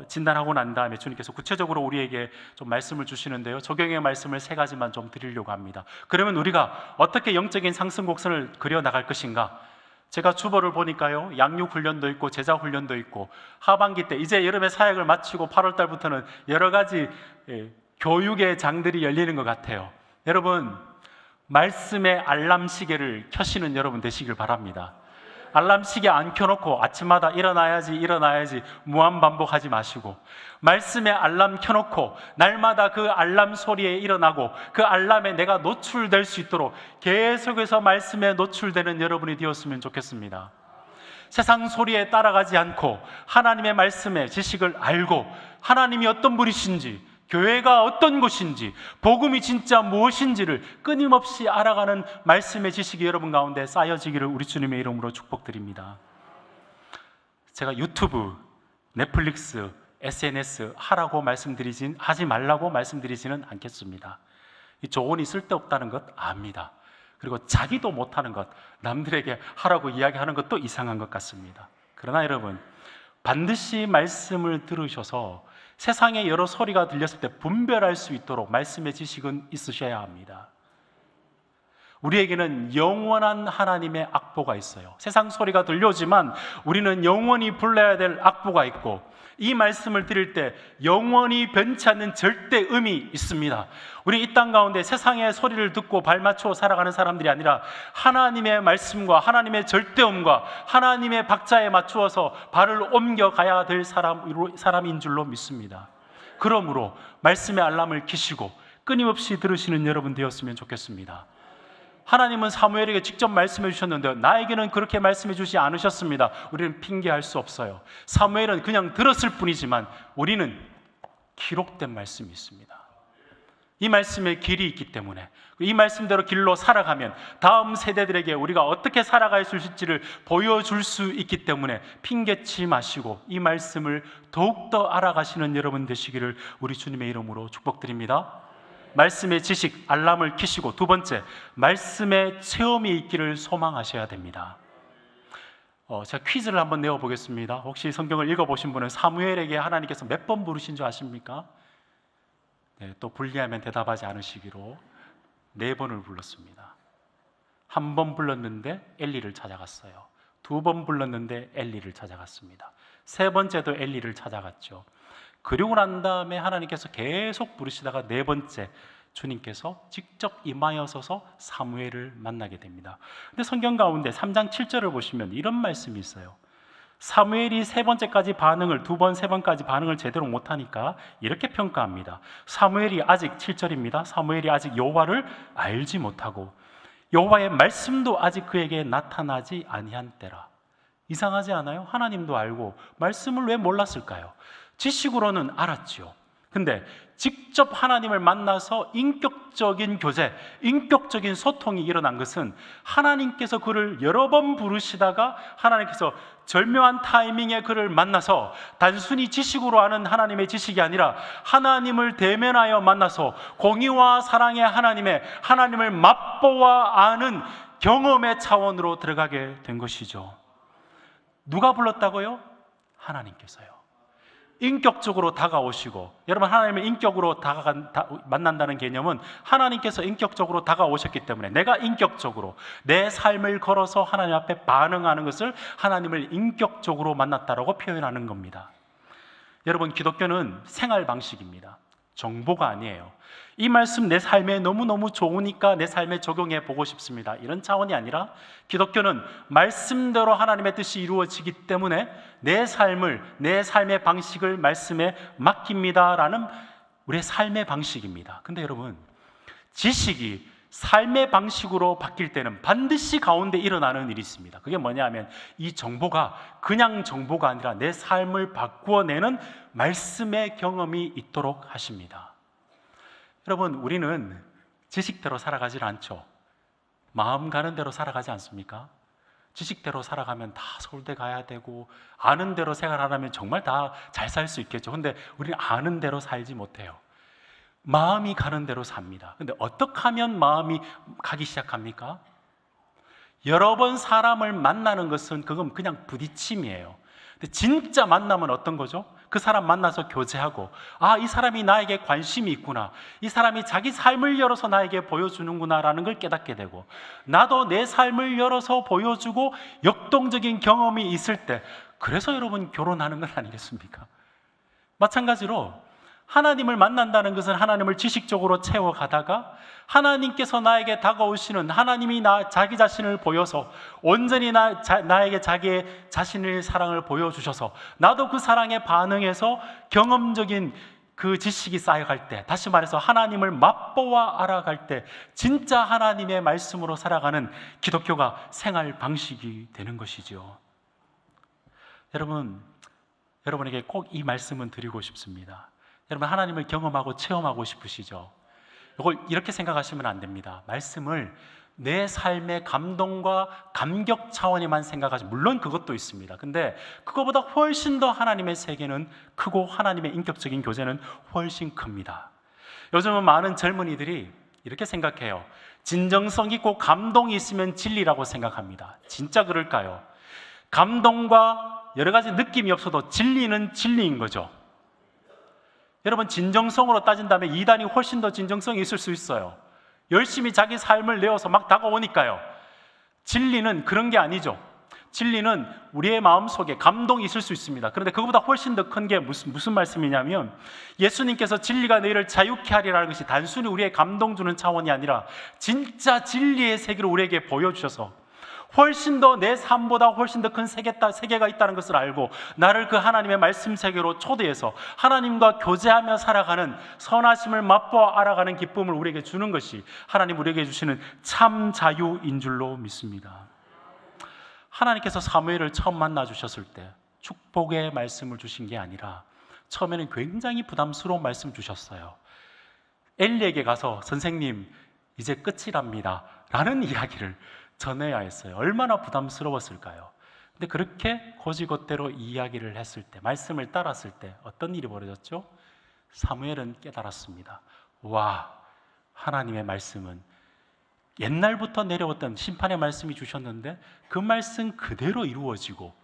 진단하고 난 다음에 주님께서 구체적으로 우리에게 좀 말씀을 주시는데요, 적용의 말씀을 3가지만 좀 드리려고 합니다. 그러면 우리가 어떻게 영적인 상승 곡선을 그려 나갈 것인가? 제가 주보를 보니까요, 양육 훈련도 있고 제자 훈련도 있고 하반기 때 이제 여름에 사역을 마치고 8월 달부터는 여러 가지 교육의 장들이 열리는 것 같아요. 여러분, 말씀의 알람 시계를 켜시는 여러분 되시길 바랍니다. 알람 시계 안 켜놓고 아침마다 일어나야지 무한 반복하지 마시고 말씀의 알람 켜놓고 날마다 그 알람 소리에 일어나고 그 알람에 내가 노출될 수 있도록 계속해서 말씀에 노출되는 여러분이 되었으면 좋겠습니다. 세상 소리에 따라가지 않고 하나님의 말씀의 지식을 알고 하나님이 어떤 분이신지, 교회가 어떤 곳인지, 복음이 진짜 무엇인지를 끊임없이 알아가는 말씀의 지식이 여러분 가운데 쌓여지기를 우리 주님의 이름으로 축복드립니다. 제가 유튜브, 넷플릭스, SNS 하지 말라고 말씀드리지는 않겠습니다. 이 조언이 쓸데없다는 것 압니다. 그리고 자기도 못하는 것, 남들에게 하라고 이야기하는 것도 이상한 것 같습니다. 그러나 여러분, 반드시 말씀을 들으셔서 세상에 여러 소리가 들렸을 때 분별할 수 있도록 말씀의 지식은 있으셔야 합니다. 우리에게는 영원한 하나님의 악보가 있어요. 세상 소리가 들려오지만 우리는 영원히 불러야 될 악보가 있고, 이 말씀을 드릴 때 영원히 변치 않는 절대음이 있습니다. 우리 이 땅 가운데 세상의 소리를 듣고 발맞추어 살아가는 사람들이 아니라 하나님의 말씀과 하나님의 절대음과 하나님의 박자에 맞추어서 발을 옮겨가야 될 사람인 줄로 믿습니다. 그러므로 말씀의 알람을 켜시고 끊임없이 들으시는 여러분 되었으면 좋겠습니다. 하나님은 사무엘에게 직접 말씀해 주셨는데 나에게는 그렇게 말씀해 주지 않으셨습니다. 우리는 핑계할 수 없어요. 사무엘은 그냥 들었을 뿐이지만 우리는 기록된 말씀이 있습니다. 이 말씀에 길이 있기 때문에 이 말씀대로 길로 살아가면 다음 세대들에게 우리가 어떻게 살아갈 수 있을지를 보여줄 수 있기 때문에 핑계치 마시고 이 말씀을 더욱더 알아가시는 여러분 되시기를 우리 주님의 이름으로 축복드립니다. 말씀의 지식, 알람을 켜시고 두 번째, 말씀의 체험이 있기를 소망하셔야 됩니다. 제가 퀴즈를 한번 내어보겠습니다. 혹시 성경을 읽어보신 분은 사무엘에게 하나님께서 몇 번 부르신 줄 아십니까? 네, 또 불리하면 대답하지 않으시기로 4번을 불렀습니다. 한 번 불렀는데 엘리를 찾아갔어요. 2번 불렀는데 엘리를 찾아갔습니다. 3번째도 엘리를 찾아갔죠. 그리고 난 다음에 하나님께서 계속 부르시다가 4번째 주님께서 직접 임하여서서 사무엘을 만나게 됩니다. 근데 성경 가운데 3장 7절을 보시면 이런 말씀이 있어요. 사무엘이 3번째까지 반응을 2번, 3번까지 반응을 제대로 못하니까 이렇게 평가합니다. 사무엘이 아직 7절입니다. 사무엘이 아직 여호와를 알지 못하고 여호와의 말씀도 아직 그에게 나타나지 아니한 때라. 이상하지 않아요? 하나님도 알고 말씀을 왜 몰랐을까요? 지식으로는 알았지요. 근데 직접 하나님을 만나서 인격적인 교제, 인격적인 소통이 일어난 것은 하나님께서 그를 여러 번 부르시다가 하나님께서 절묘한 타이밍에 그를 만나서 단순히 지식으로 아는 하나님의 지식이 아니라 하나님을 대면하여 만나서 공의와 사랑의 하나님을 맛보아 아는 경험의 차원으로 들어가게 된 것이죠. 누가 불렀다고요? 하나님께서요. 인격적으로 다가오시고, 여러분 하나님을 인격으로 만난다는 개념은 하나님께서 인격적으로 다가오셨기 때문에 내가 인격적으로 내 삶을 걸어서 하나님 앞에 반응하는 것을 하나님을 인격적으로 만났다라고 표현하는 겁니다. 여러분, 기독교는 생활 방식입니다. 정보가 아니에요. 이 말씀 내 삶에 너무너무 좋으니까 내 삶에 적용해 보고 싶습니다, 이런 차원이 아니라 기독교는 말씀대로 하나님의 뜻이 이루어지기 때문에 내 삶의 방식을 말씀에 맡깁니다라는 우리의 삶의 방식입니다. 근데 여러분, 지식이 삶의 방식으로 바뀔 때는 반드시 가운데 일어나는 일이 있습니다. 그게 뭐냐 하면 이 정보가 그냥 정보가 아니라 내 삶을 바꾸어내는 말씀의 경험이 있도록 하십니다. 여러분, 우리는 지식대로 살아가질 않죠. 마음 가는 대로 살아가지 않습니까? 지식대로 살아가면 다 서울대 가야 되고 아는 대로 생활하려면 정말 다 잘 살 수 있겠죠. 근데 우리는 아는 대로 살지 못해요. 마음이 가는 대로 삽니다. 근데 어떻게 하면 마음이 가기 시작합니까? 여러 번 사람을 만나는 것은 그건 그냥 부딪힘이에요. 근데 진짜 만남은 어떤 거죠? 그 사람 만나서 교제하고, 아, 이 사람이 나에게 관심이 있구나, 이 사람이 자기 삶을 열어서 나에게 보여주는구나 라는 걸 깨닫게 되고, 나도 내 삶을 열어서 보여주고 역동적인 경험이 있을 때, 그래서 여러분 결혼하는 건 아니겠습니까? 마찬가지로 하나님을 만난다는 것은 하나님을 지식적으로 채워가다가 하나님께서 나에게 다가오시는, 하나님이 자기 자신을 보여서 온전히 나에게 자기의 자신의 사랑을 보여주셔서 나도 그 사랑에 반응해서 경험적인 그 지식이 쌓여갈 때, 다시 말해서 하나님을 맛보아 알아갈 때 진짜 하나님의 말씀으로 살아가는 기독교가 생활 방식이 되는 것이죠. 여러분에게 꼭 이 말씀은 드리고 싶습니다. 여러분, 하나님을 경험하고 체험하고 싶으시죠? 이걸 이렇게 생각하시면 안 됩니다. 말씀을 내 삶의 감동과 감격 차원에만 생각하지, 물론 그것도 있습니다. 근데 그거보다 훨씬 더 하나님의 세계는 크고 하나님의 인격적인 교제는 훨씬 큽니다. 요즘은 많은 젊은이들이 이렇게 생각해요. 진정성 있고 감동이 있으면 진리라고 생각합니다. 진짜 그럴까요? 감동과 여러 가지 느낌이 없어도 진리는 진리인 거죠. 여러분, 진정성으로 따진다면 이단이 훨씬 더 진정성이 있을 수 있어요. 열심히 자기 삶을 내어서 막 다가오니까요. 진리는 그런 게 아니죠. 진리는 우리의 마음속에 감동이 있을 수 있습니다. 그런데 그것보다 훨씬 더 큰 게 무슨 말씀이냐면, 예수님께서 진리가 너희를 자유케 하리라는 것이 단순히 우리의 감동 주는 차원이 아니라 진짜 진리의 세계를 우리에게 보여주셔서 훨씬 더 내 삶보다 훨씬 더 큰 세계가 있다는 것을 알고 나를 그 하나님의 말씀 세계로 초대해서 하나님과 교제하며 살아가는 선하심을 맛보아 알아가는 기쁨을 우리에게 주는 것이 하나님 우리에게 주시는 참 자유인 줄로 믿습니다. 하나님께서 사무엘을 처음 만나 주셨을 때 축복의 말씀을 주신 게 아니라 처음에는 굉장히 부담스러운 말씀 주셨어요. 엘리에게 가서 선생님 이제 끝이랍니다 라는 이야기를 전해야 했어요. 얼마나 부담스러웠을까요? 근데 그렇게 곧이곧대로 이야기를 했을 때, 말씀을 따랐을 때 어떤 일이 벌어졌죠? 사무엘은 깨달았습니다. 와, 하나님의 말씀은 옛날부터 내려왔던 심판의 말씀이 주셨는데 그 말씀 그대로 이루어지고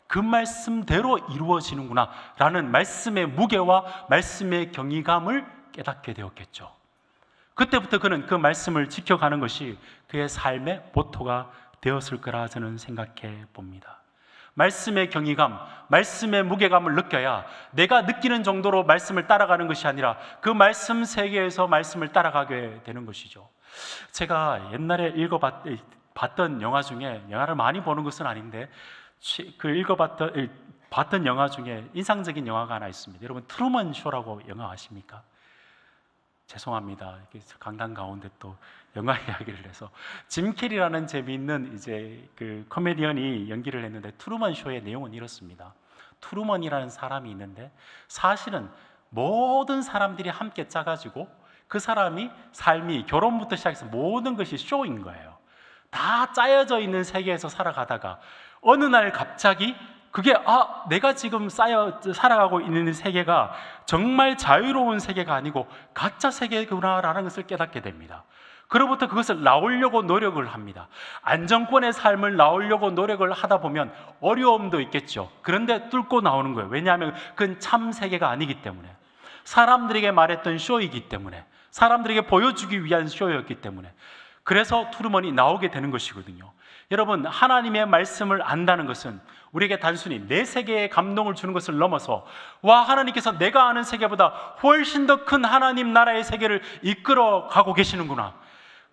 그 말씀대로 이루어지는구나 라는 말씀의 무게와 말씀의 경이감을 깨닫게 되었겠죠. 그때부터 그는 그 말씀을 지켜가는 것이 그의 삶의 모토가 되었을 거라 저는 생각해 봅니다. 말씀의 경이감, 말씀의 무게감을 느껴야 내가 느끼는 정도로 말씀을 따라가는 것이 아니라 그 말씀 세계에서 말씀을 따라가게 되는 것이죠. 제가 옛날에 봤던 영화 중에, 영화를 많이 보는 것은 아닌데 봤던 영화 중에 인상적인 영화가 하나 있습니다. 여러분 트루먼 쇼라고 영화 아십니까? 죄송합니다. 강단 가운데 또 영화 이야기를 해서 짐 캐리라는 재미있는 이제 그 코미디언이 연기를 했는데 트루먼 쇼의 내용은 이렇습니다. 트루먼이라는 사람이 있는데 사실은 모든 사람들이 함께 짜가지고 그 사람이 삶이 결혼부터 시작해서 모든 것이 쇼인 거예요. 다 짜여져 있는 세계에서 살아가다가 어느 날 갑자기 그게 내가 지금 살아가고 있는 세계가 정말 자유로운 세계가 아니고 가짜 세계구나라는 것을 깨닫게 됩니다. 그로부터 그것을 나오려고 노력을 합니다. 안정권의 삶을 나오려고 노력을 하다 보면 어려움도 있겠죠. 그런데 뚫고 나오는 거예요. 왜냐하면 그건 참 세계가 아니기 때문에, 사람들에게 말했던 쇼이기 때문에, 사람들에게 보여주기 위한 쇼였기 때문에, 그래서 트루먼이 나오게 되는 것이거든요. 여러분, 하나님의 말씀을 안다는 것은 우리에게 단순히 내 세계에 감동을 주는 것을 넘어서 하나님께서 내가 아는 세계보다 훨씬 더 큰 하나님 나라의 세계를 이끌어 가고 계시는구나.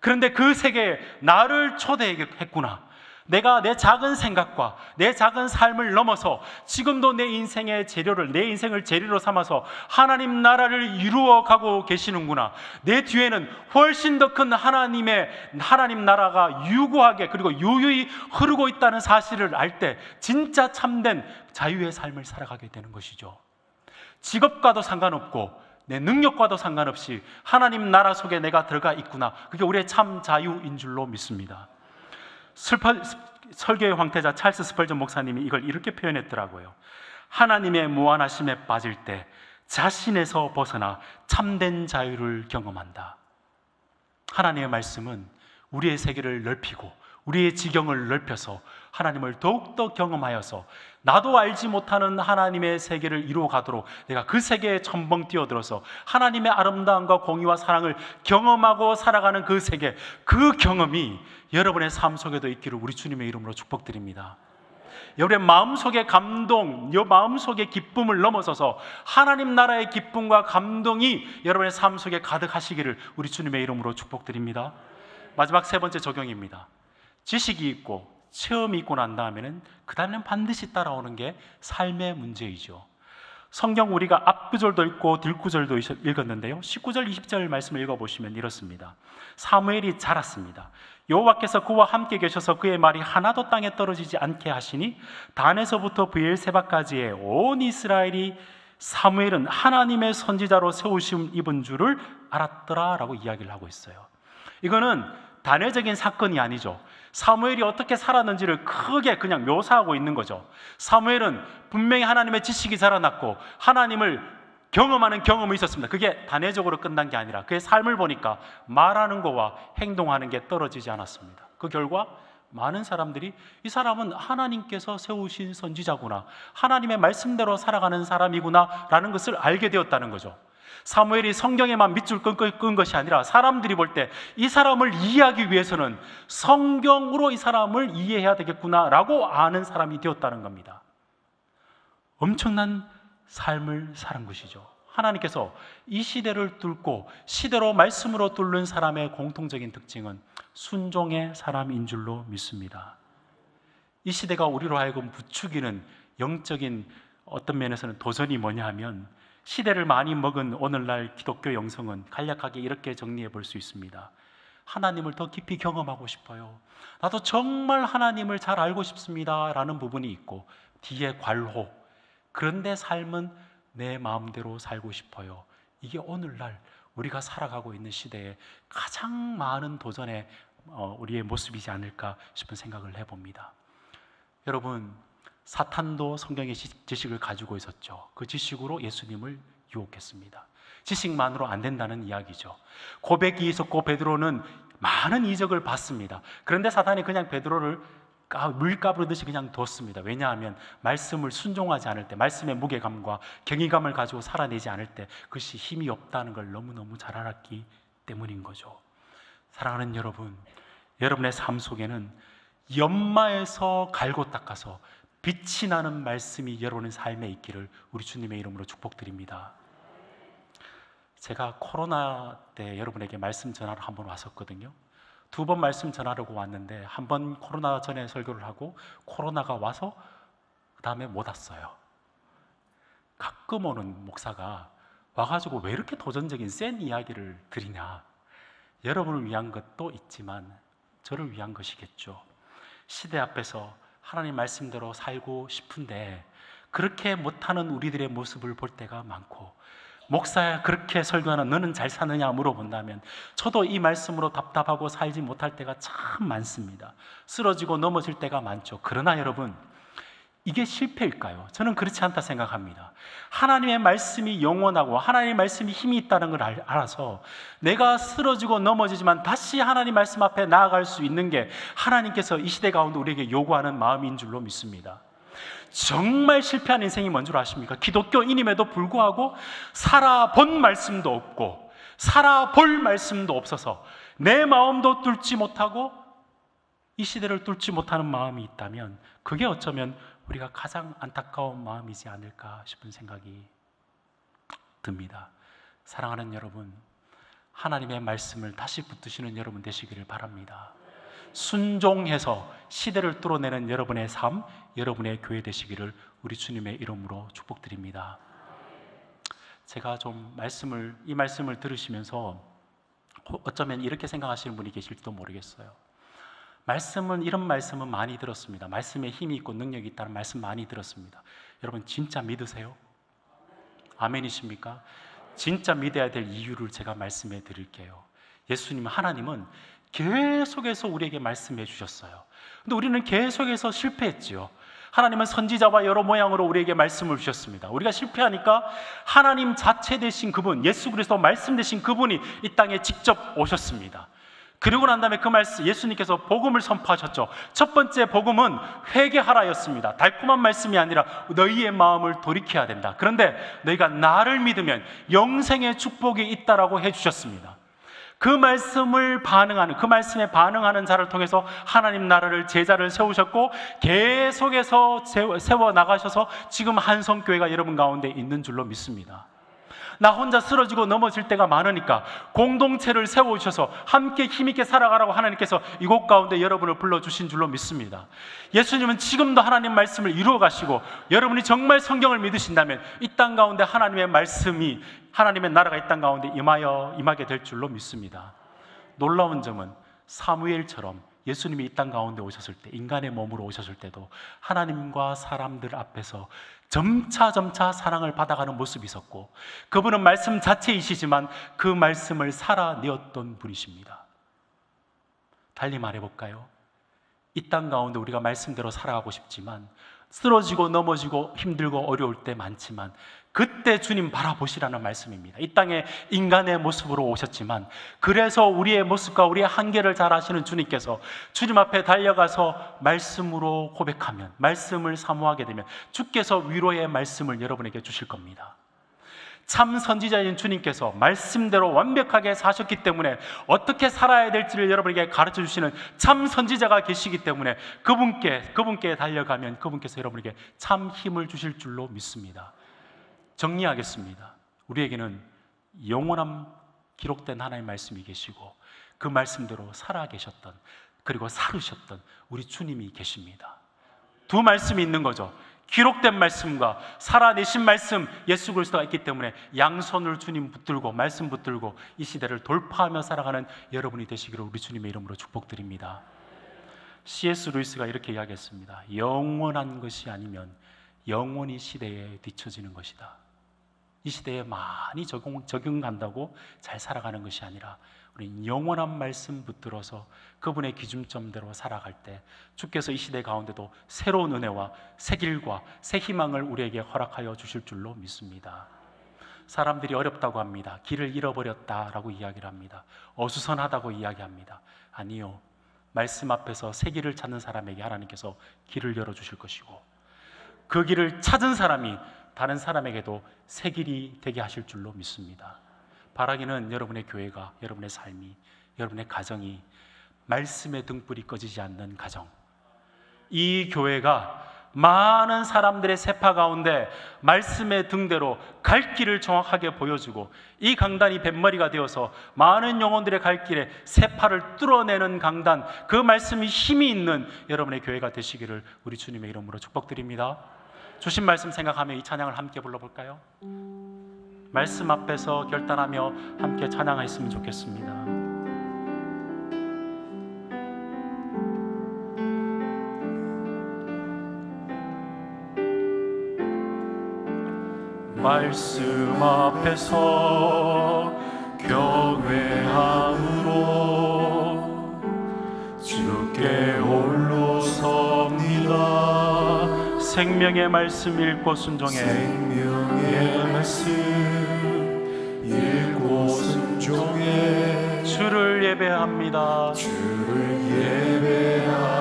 그런데 그 세계에 나를 초대했구나. 내가 내 작은 생각과 내 작은 삶을 넘어서 지금도 내 인생을 재료로 삼아서 하나님 나라를 이루어 가고 계시는구나. 내 뒤에는 훨씬 더 큰 하나님 나라가 유구하게 그리고 유유히 흐르고 있다는 사실을 알 때 진짜 참된 자유의 삶을 살아가게 되는 것이죠. 직업과도 상관없고 내 능력과도 상관없이 하나님 나라 속에 내가 들어가 있구나. 그게 우리의 참 자유인 줄로 믿습니다. 설교의 황태자 찰스 스펄전 목사님이 이걸 이렇게 표현했더라고요. 하나님의 무한하심에 빠질 때 자신에서 벗어나 참된 자유를 경험한다. 하나님의 말씀은 우리의 세계를 넓히고 우리의 지경을 넓혀서 하나님을 더욱더 경험하여서 나도 알지 못하는 하나님의 세계를 이루어 가도록 내가 그 세계에 첨벙 뛰어들어서 하나님의 아름다움과 공의와 사랑을 경험하고 살아가는 그 세계, 그 경험이 여러분의 삶 속에도 있기를 우리 주님의 이름으로 축복드립니다. 여러분의 마음속의 감동, 마음속의 기쁨을 넘어서서 하나님 나라의 기쁨과 감동이 여러분의 삶 속에 가득하시기를 우리 주님의 이름으로 축복드립니다. 마지막 세 번째 적용입니다. 지식이 있고 체험이 있고 난 다음에는 그 다음에는 반드시 따라오는 게 삶의 문제이죠. 성경 우리가 앞구절도 읽고 뒷구절도 읽었는데요, 19절 20절 말씀을 읽어보시면 이렇습니다. 사무엘이 자랐습니다. 여호와께서 그와 함께 계셔서 그의 말이 하나도 땅에 떨어지지 않게 하시니 단에서부터 브엘세바까지의 온 이스라엘이 사무엘은 하나님의 선지자로 세우심 입은 줄을 알았더라 라고 이야기를 하고 있어요. 이거는 단회적인 사건이 아니죠. 사무엘이 어떻게 살았는지를 크게 그냥 묘사하고 있는 거죠. 사무엘은 분명히 하나님의 지식이 자라났고 하나님을 경험하는 경험이 있었습니다. 그게 단회적으로 끝난 게 아니라 그의 삶을 보니까 말하는 거와 행동하는 게 떨어지지 않았습니다. 그 결과 많은 사람들이 이 사람은 하나님께서 세우신 선지자구나, 하나님의 말씀대로 살아가는 사람이구나 라는 것을 알게 되었다는 거죠. 사무엘이 성경에만 밑줄 끈 것이 아니라 사람들이 볼 때 이 사람을 이해하기 위해서는 성경으로 이 사람을 이해해야 되겠구나 라고 아는 사람이 되었다는 겁니다. 엄청난 삶을 사는 것이죠. 하나님께서 이 시대를 뚫고 시대로 말씀으로 뚫는 사람의 공통적인 특징은 순종의 사람인 줄로 믿습니다. 이 시대가 우리로 하여금 부추기는 영적인 어떤 면에서는 도전이 뭐냐 하면, 시대를 많이 먹은 오늘날 기독교 영성은 간략하게 이렇게 정리해 볼 수 있습니다. 하나님을 더 깊이 경험하고 싶어요. 나도 정말 하나님을 잘 알고 싶습니다 라는 부분이 있고, 뒤에 괄호, 그런데 삶은 내 마음대로 살고 싶어요. 이게 오늘날 우리가 살아가고 있는 시대에 가장 많은 도전의 우리의 모습이지 않을까 싶은 생각을 해봅니다. 여러분, 사탄도 성경의 지식을 가지고 있었죠. 그 지식으로 예수님을 유혹했습니다. 지식만으로 안 된다는 이야기죠. 고백이 있었고 베드로는 많은 이적을 봤습니다. 그런데 사탄이 그냥 베드로를 물가부르듯이 그냥 뒀습니다. 왜냐하면 말씀을 순종하지 않을 때, 말씀의 무게감과 경이감을 가지고 살아내지 않을 때 그것이 힘이 없다는 걸 너무너무 잘 알았기 때문인 거죠. 사랑하는 여러분, 여러분의 삶 속에는 연마에서 갈고 닦아서 빛이 나는 말씀이 여러분의 삶에 있기를 우리 주님의 이름으로 축복드립니다. 제가 코로나 때 여러분에게 말씀 전하러 한번 왔었거든요. 2번 말씀 전하려고 왔는데, 한 번 코로나 전에 설교를 하고 코로나가 와서 그 다음에 못 왔어요. 가끔 오는 목사가 와가지고 왜 이렇게 도전적인 센 이야기를 드리냐, 여러분을 위한 것도 있지만 저를 위한 것이겠죠. 시대 앞에서 하나님 말씀대로 살고 싶은데 그렇게 못하는 우리들의 모습을 볼 때가 많고, 목사야 그렇게 설교하는 너는 잘 사느냐 물어본다면 저도 이 말씀으로 답답하고 살지 못할 때가 참 많습니다. 쓰러지고 넘어질 때가 많죠. 그러나 여러분, 이게 실패일까요? 저는 그렇지 않다 생각합니다. 하나님의 말씀이 영원하고 하나님의 말씀이 힘이 있다는 걸 알아서 내가 쓰러지고 넘어지지만 다시 하나님 말씀 앞에 나아갈 수 있는 게 하나님께서 이 시대 가운데 우리에게 요구하는 마음인 줄로 믿습니다. 정말 실패한 인생이 뭔 줄 아십니까? 기독교인임에도 불구하고 살아본 말씀도 없고 살아볼 말씀도 없어서 내 마음도 뚫지 못하고 이 시대를 뚫지 못하는 마음이 있다면 그게 어쩌면 우리가 가장 안타까운 마음이지 않을까 싶은 생각이 듭니다. 사랑하는 여러분, 하나님의 말씀을 다시 붙드시는 여러분 되시기를 바랍니다. 순종해서 시대를 뚫어내는 여러분의 삶, 여러분의 교회 되시기를 우리 주님의 이름으로 축복드립니다. 제가 좀 이 말씀을 들으시면서 어쩌면 이렇게 생각하시는 분이 계실지도 모르겠어요. 이런 말씀은 많이 들었습니다. 말씀에 힘이 있고 능력이 있다는 말씀 많이 들었습니다. 여러분 진짜 믿으세요? 아멘이십니까? 진짜 믿어야 될 이유를 제가 말씀해 드릴게요. 하나님은 계속해서 우리에게 말씀해 주셨어요. 근데 우리는 계속해서 실패했지요. 하나님은 선지자와 여러 모양으로 우리에게 말씀을 주셨습니다. 우리가 실패하니까 하나님 자체 되신 그분, 예수 그리스도 말씀 되신 그분이 이 땅에 직접 오셨습니다. 그리고 난 다음에 그 말씀, 예수님께서 복음을 선포하셨죠. 첫 번째 복음은 회개하라였습니다. 달콤한 말씀이 아니라 너희의 마음을 돌이켜야 된다. 그런데 너희가 나를 믿으면 영생의 축복이 있다라고 해주셨습니다. 그 말씀에 반응하는 자를 통해서 하나님 나라를, 제자를 세우셨고 계속해서 세워 나가셔서 지금 한성교회가 여러분 가운데 있는 줄로 믿습니다. 나 혼자 쓰러지고 넘어질 때가 많으니까 공동체를 세워주셔서 함께 힘있게 살아가라고 하나님께서 이곳 가운데 여러분을 불러주신 줄로 믿습니다. 예수님은 지금도 하나님 말씀을 이루어 가시고, 여러분이 정말 성경을 믿으신다면 이 땅 가운데 하나님의 말씀이, 하나님의 나라가 이 땅 가운데 임하게 될 줄로 믿습니다. 놀라운 점은 사무엘처럼 예수님이 이 땅 가운데 오셨을 때, 인간의 몸으로 오셨을 때도 하나님과 사람들 앞에서 점차 사랑을 받아가는 모습이 있었고, 그분은 말씀 자체이시지만 그 말씀을 살아내었던 분이십니다. 달리 말해볼까요? 이 땅 가운데 우리가 말씀대로 살아가고 싶지만 쓰러지고 넘어지고 힘들고 어려울 때 많지만 그때 주님 바라보시라는 말씀입니다. 이 땅에 인간의 모습으로 오셨지만 그래서 우리의 모습과 우리의 한계를 잘 아시는 주님께서 주님 앞에 달려가서 말씀으로 고백하면, 말씀을 사모하게 되면 주께서 위로의 말씀을 여러분에게 주실 겁니다. 참 선지자인 주님께서 말씀대로 완벽하게 사셨기 때문에 어떻게 살아야 될지를 여러분에게 가르쳐 주시는 참 선지자가 계시기 때문에 그분께 달려가면 그분께서 여러분에게 참 힘을 주실 줄로 믿습니다. 정리하겠습니다. 우리에게는 영원한 기록된 하나님의 말씀이 계시고 그 말씀대로 살아 계셨던, 그리고 살으셨던 우리 주님이 계십니다. 두 말씀이 있는 거죠. 기록된 말씀과 살아내신 말씀 예수 그리스도가 있기 때문에 양손을 주님 붙들고 말씀 붙들고 이 시대를 돌파하며 살아가는 여러분이 되시기를 우리 주님의 이름으로 축복드립니다. C.S. 루이스가 이렇게 이야기했습니다. 영원한 것이 아니면 영원히 시대에 뒤처지는 것이다. 이 시대에 많이 적용한다고 잘 살아가는 것이 아니라 우리는 영원한 말씀 붙들어서 그분의 기준점대로 살아갈 때 주께서 이 시대 가운데도 새로운 은혜와 새 길과 새 희망을 우리에게 허락하여 주실 줄로 믿습니다. 사람들이 어렵다고 합니다. 길을 잃어버렸다라고 이야기를 합니다. 어수선하다고 이야기합니다. 아니요, 말씀 앞에서 새 길을 찾는 사람에게 하나님께서 길을 열어주실 것이고 그 길을 찾은 사람이 다른 사람에게도 새 길이 되게 하실 줄로 믿습니다. 바라기는 여러분의 교회가, 여러분의 삶이, 여러분의 가정이 말씀의 등불이 꺼지지 않는 가정, 이 교회가 많은 사람들의 세파 가운데 말씀의 등대로 갈 길을 정확하게 보여주고 이 강단이 뱃머리가 되어서 많은 영혼들의 갈 길에 세파를 뚫어내는 강단, 그 말씀이 힘이 있는 여러분의 교회가 되시기를 우리 주님의 이름으로 축복드립니다. 주신 말씀 생각하며 이 찬양을 함께 불러볼까요? 말씀 앞에서 결단하며 함께 찬양했으면 좋겠습니다. 말씀 앞에서 경외함으로 주께 홀로 섭니다. 생명의 말씀 읽고 순종해. 생명의 말씀 읽고 순종해. 주를 예배합니다. 주를 예배합니다.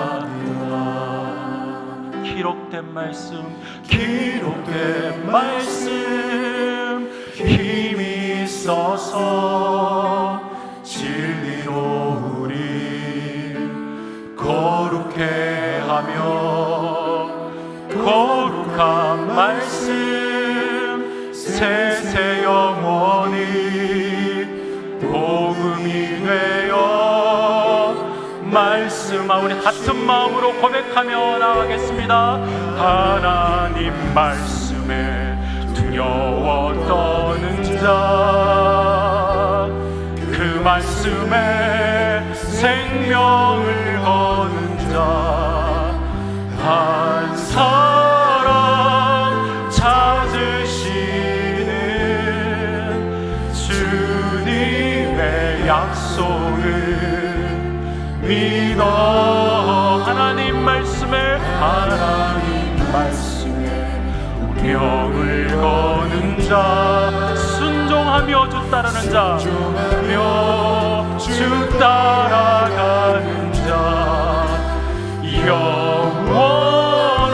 기록된 말씀, 기록된 말씀 힘이 있어서 진리로 우리 거룩해 하며 거룩한 말씀 세세 영원히 복음이 되어 말씀 우리 같은 마음으로 고백하며 나가겠습니다. 하나님 말씀에 두려워 떠는 자, 그 말씀에 생명을 거는 자, 한 사람 찾으시는 주님의 약속을 믿어. 하나님 말씀에 운명을 거는 자, 순종하며 주 따르는 자, 주 따라가는 자, 영원한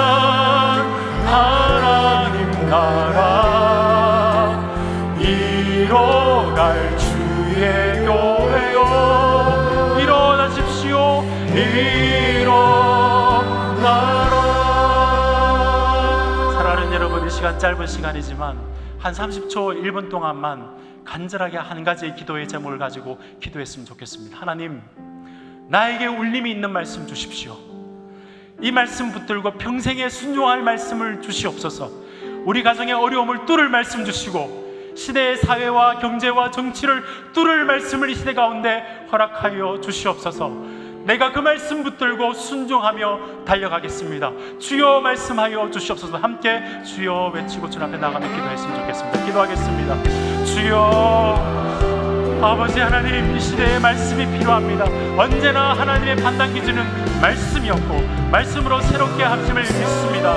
하나님 나라 이뤄갈 주의 교회여 일어나십시오. 일어나라. 사랑하는 여러분, 이 시간 짧은 시간이지만 한 30초 1분 동안만 간절하게 한 가지의 기도의 제목을 가지고 기도했으면 좋겠습니다. 하나님, 나에게 울림이 있는 말씀 주십시오. 이 말씀 붙들고 평생에 순종할 말씀을 주시옵소서. 우리 가정의 어려움을 뚫을 말씀 주시고 시대의 사회와 경제와 정치를 뚫을 말씀을 이 시대 가운데 허락하여 주시옵소서. 내가 그 말씀 붙들고 순종하며 달려가겠습니다. 주여 말씀하여 주시옵소서. 함께 주여 외치고 주 앞에 나가며 기도했으면 좋겠습니다. 기도하겠습니다. 주여, 아버지 하나님, 이 시대에 말씀이 필요합니다. 언제나 하나님의 판단 기준은 말씀이었고 말씀으로 새롭게 하심을 믿습니다.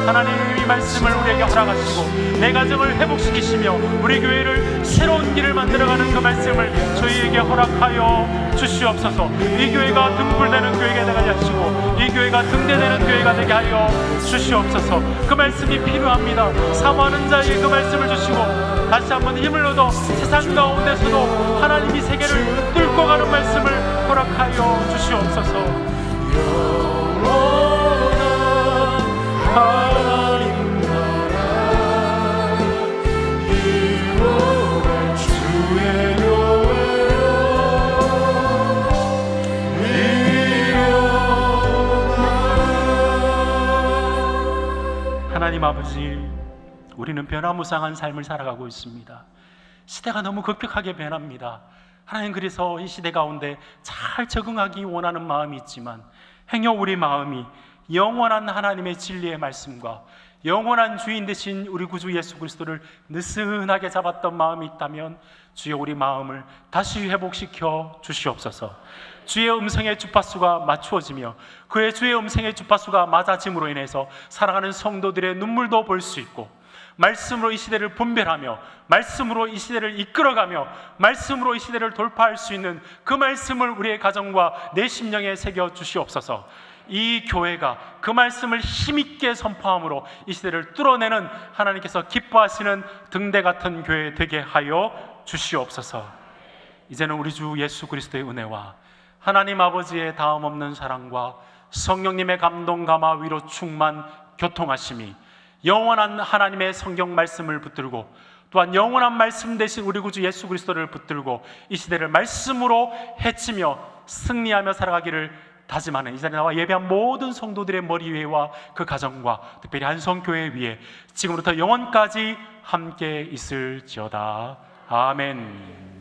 하나님, 이 말씀을 우리에게 허락하시고 내 가정을 회복시키시며 우리 교회를 새로운 길을 만들어가는 그 말씀을 저희에게 허락하여 주시옵소서. 이 교회가 등불되는 교회가 되게 하시고 이 교회가 등대되는 교회가 되게 하여 주시옵소서. 그 말씀이 필요합니다. 사모하는 자에게 그 말씀을 주시고 다시 한번 힘을 얻어 세상 가운데서도 하나님이 세계를 뚫고 가는 말씀을 허락하여 주시옵소서. 영원한 하나님 나라 이루어갈 주의 교회여 일어나라. 하나님 아버지, 우리는 변화무쌍한 삶을 살아가고 있습니다. 시대가 너무 급격하게 변합니다. 하나님, 그래서 이 시대 가운데 잘 적응하기 원하는 마음이 있지만 행여 우리 마음이 영원한 하나님의 진리의 말씀과 영원한 주인 되신 우리 구주 예수 그리스도를 느슨하게 잡았던 마음이 있다면 주여, 우리 마음을 다시 회복시켜 주시옵소서. 주의 음성의 주파수가 맞추어지며 그의 주의 음성의 주파수가 맞아짐으로 인해서 살아가는 성도들의 눈물도 볼 수 있고, 말씀으로 이 시대를 분별하며 말씀으로 이 시대를 이끌어가며 말씀으로 이 시대를 돌파할 수 있는 그 말씀을 우리의 가정과 내 심령에 새겨 주시옵소서. 이 교회가 그 말씀을 힘있게 선포함으로 이 시대를 뚫어내는 하나님께서 기뻐하시는 등대 같은 교회 되게 하여 주시옵소서. 이제는 우리 주 예수 그리스도의 은혜와 하나님 아버지의 다음없는 사랑과 성령님의 감동, 감화, 위로, 충만, 교통하심이 영원한 하나님의 성경 말씀을 붙들고 또한 영원한 말씀 되신 우리 구주 예수 그리스도를 붙들고 이 시대를 말씀으로 헤치며 승리하며 살아가기를 다짐하는 이 자리에 나와 예배한 모든 성도들의 머리 위에와 그 가정과 특별히 한성교회 위에 지금부터 영원까지 함께 있을지어다. 아멘.